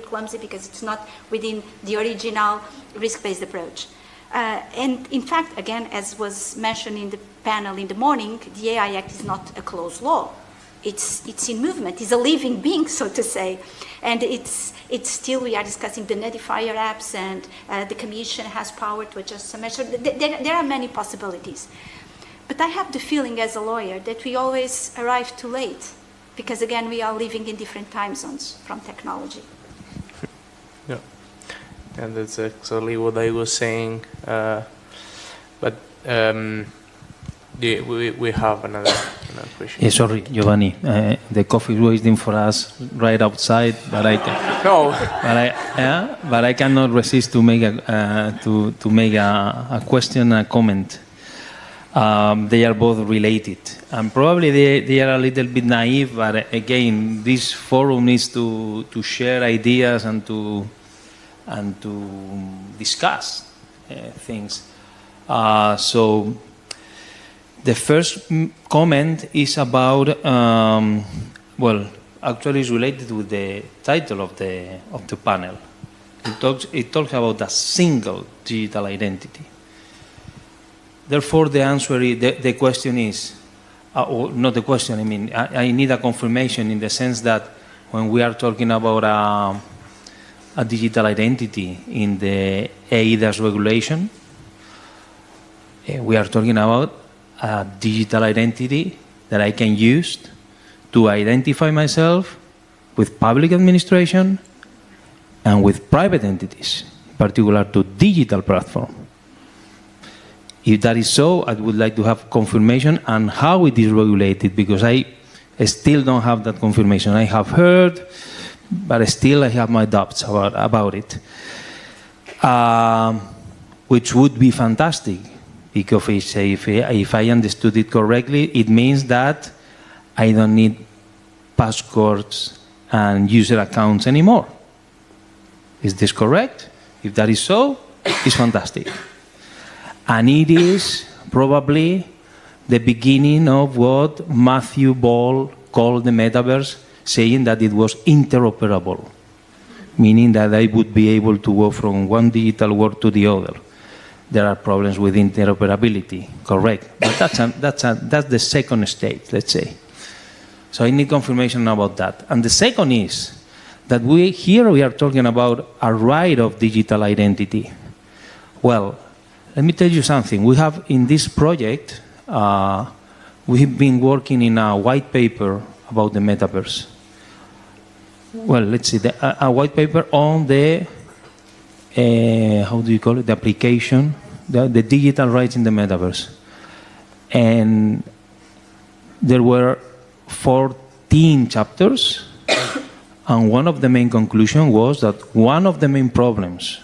clumsy because it's not within the original risk-based approach. And in fact, again, as was mentioned in the panel in the morning, the AI Act is not a closed law. It's in movement. It's a living being, so to say. And it's still, we are discussing the notifier apps, and the Commission has power to adjust some measures. There are many possibilities. But I have the feeling as a lawyer that we always arrive too late, because again, we are living in different time zones from technology. Yeah, and that's actually what I was saying. We have another question. Yeah, sorry, Giovanni. The coffee is waiting for us right outside, but I cannot resist to make a question, a comment. They are both related, and probably they are a little bit naive. But again, this forum needs to share ideas and to discuss things. So. The first comment is about, actually it's related with the title of the panel. It talks about a single digital identity. Therefore, the answer is, the question is, or not the question, I mean, I need a confirmation in the sense that when we are talking about a digital identity in the eIDAS regulation, we are talking about a digital identity that I can use to identify myself with public administration and with private entities, in particular to digital platform. If that is so, I would like to have confirmation on how it is regulated, because I still don't have that confirmation. I have heard, but still I have my doubts about it, which would be fantastic. Because if I understood it correctly, it means that I don't need passwords and user accounts anymore. Is this correct? If that is so, it's fantastic. And it is probably the beginning of what Matthew Ball called the metaverse, saying that it was interoperable, meaning that I would be able to go from one digital world to the other. There are problems with interoperability, correct. But that's the second stage, let's say. So I need confirmation about that. And the second is that we are talking about a right of digital identity. Well, let me tell you something. We have in this project, we've been working in a white paper about the metaverse. Well, let's see, a white paper on the how do you call it? The application, the digital rights in the metaverse. And there were 14 chapters, and one of the main conclusions was that one of the main problems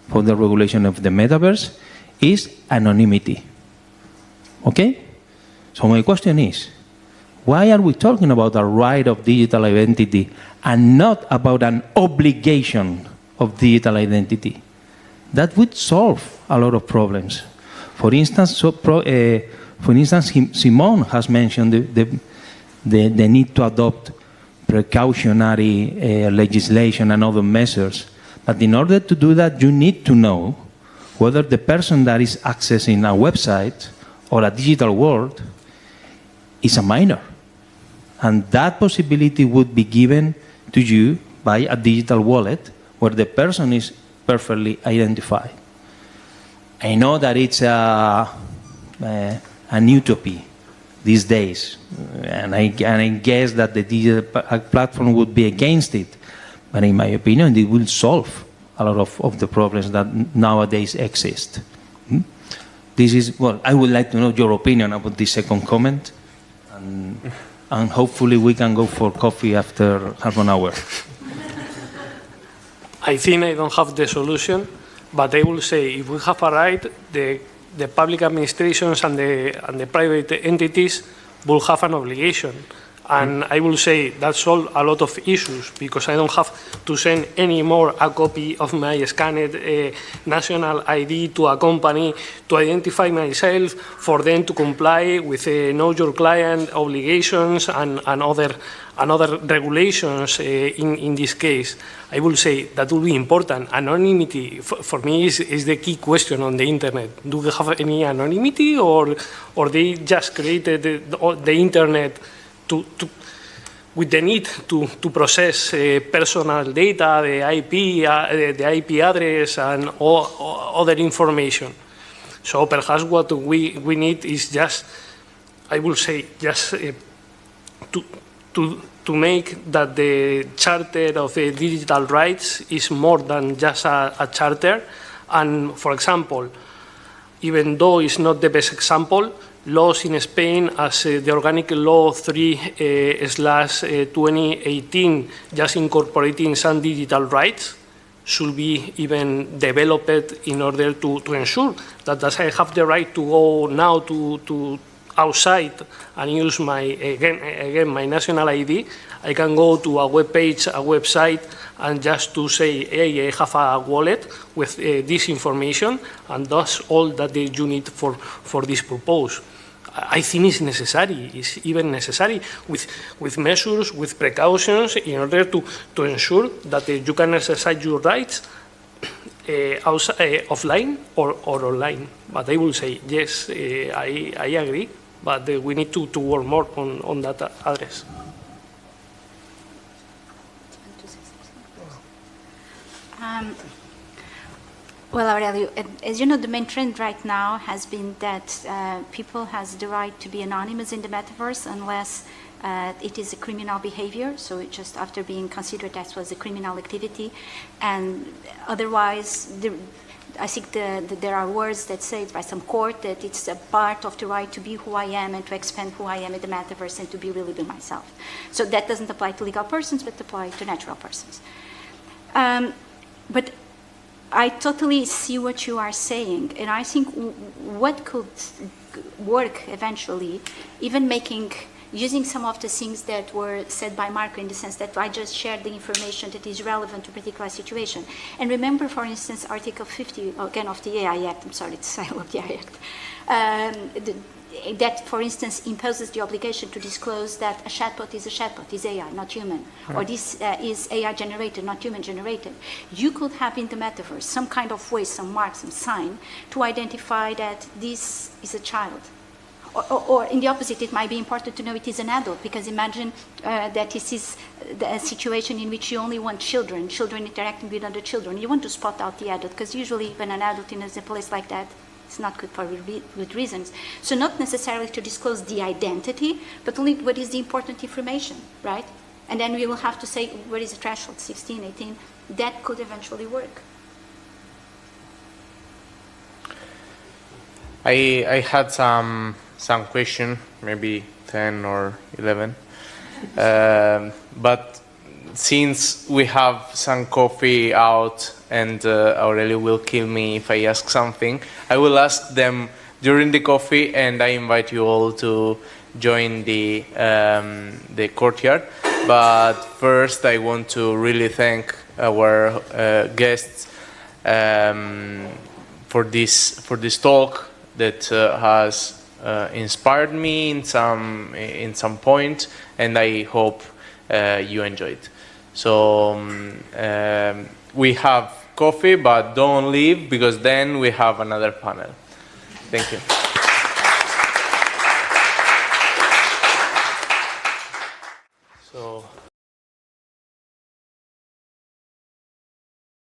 for the regulation of the metaverse is anonymity. Okay? So my question is, why are we talking about a right of digital identity and not about an obligation of digital identity? That would solve a lot of problems. For instance, Simone has mentioned the need to adopt precautionary legislation and other measures. But in order to do that, you need to know whether the person that is accessing a website or a digital world is a minor. And that possibility would be given to you by a digital wallet where the person is perfectly identified. I know that it's an utopia these days, and I guess that the digital platform would be against it. But in my opinion, it will solve a lot of the problems that nowadays exist. This is, well, I would like to know your opinion about this second comment, and hopefully we can go for coffee after half an hour. I think I don't have the solution, but I will say if we have a right, the public administrations and the private entities will have an obligation. And I will say that solves a lot of issues because I don't have to send anymore a copy of my scanned national ID to a company to identify myself for them to comply with know your client obligations and other regulations in this case. I will say that will be important. Anonymity for me is the key question on the internet. Do we have any anonymity or they just created the internet with the need to process personal data, the IP address, and all other information. So perhaps what we need is just, I will say, just to make that the Charter of Digital Rights is more than just a charter. And for example, even though it's not the best example, laws in Spain, as the Organic Law 3/2018, just incorporating some digital rights, should be even developed in order to ensure that as I have the right to go now to outside and use again my national ID, I can go to a web page, a website, and just to say, hey, I have a wallet with this information, and that's all that you need for this purpose. I think it's necessary, it's even necessary with measures, with precautions in order to ensure that you can exercise your rights offline or online. But I will say, yes, I agree, but we need to work more on that address. Well, Aurelio, as you know, the main trend right now has been that people has the right to be anonymous in the metaverse unless it is a criminal behavior, so it just after being considered as was a criminal activity, and otherwise, I think there are words that say by some court that it's a part of the right to be who I am and to expand who I am in the metaverse and to be really be myself. So that doesn't apply to legal persons, but apply to natural persons. But I totally see what you are saying, and I think what could work eventually, even using some of the things that were said by Marco in the sense that I just shared the information that is relevant to a particular situation. And remember, for instance, Article 50, again, of the AI Act, I'm sorry, it's I love the AI Act, that, for instance, imposes the obligation to disclose that a chatbot, is AI, not human, right. Or this is AI generated, not human generated. You could have in the metaverse some kind of way, some mark, some sign to identify that this is a child. Or in the opposite, it might be important to know it is an adult, because imagine that this is a situation in which you only want children interacting with other children. You want to spot out the adult, because usually when an adult in a place like that, it's not good for good reasons. So not necessarily to disclose the identity, but only what is the important information, right? And then we will have to say, what is the threshold, 16, 18? That could eventually work. I had some question, maybe 10 or 11. But since we have some coffee out and Aurelio will kill me if I ask something, I will ask them during the coffee, and I invite you all to join the courtyard. But first I want to really thank our guests for this talk that has inspired me in some point, and I hope you enjoyed. So we have coffee, but don't leave, because then we have another panel. Thank you. So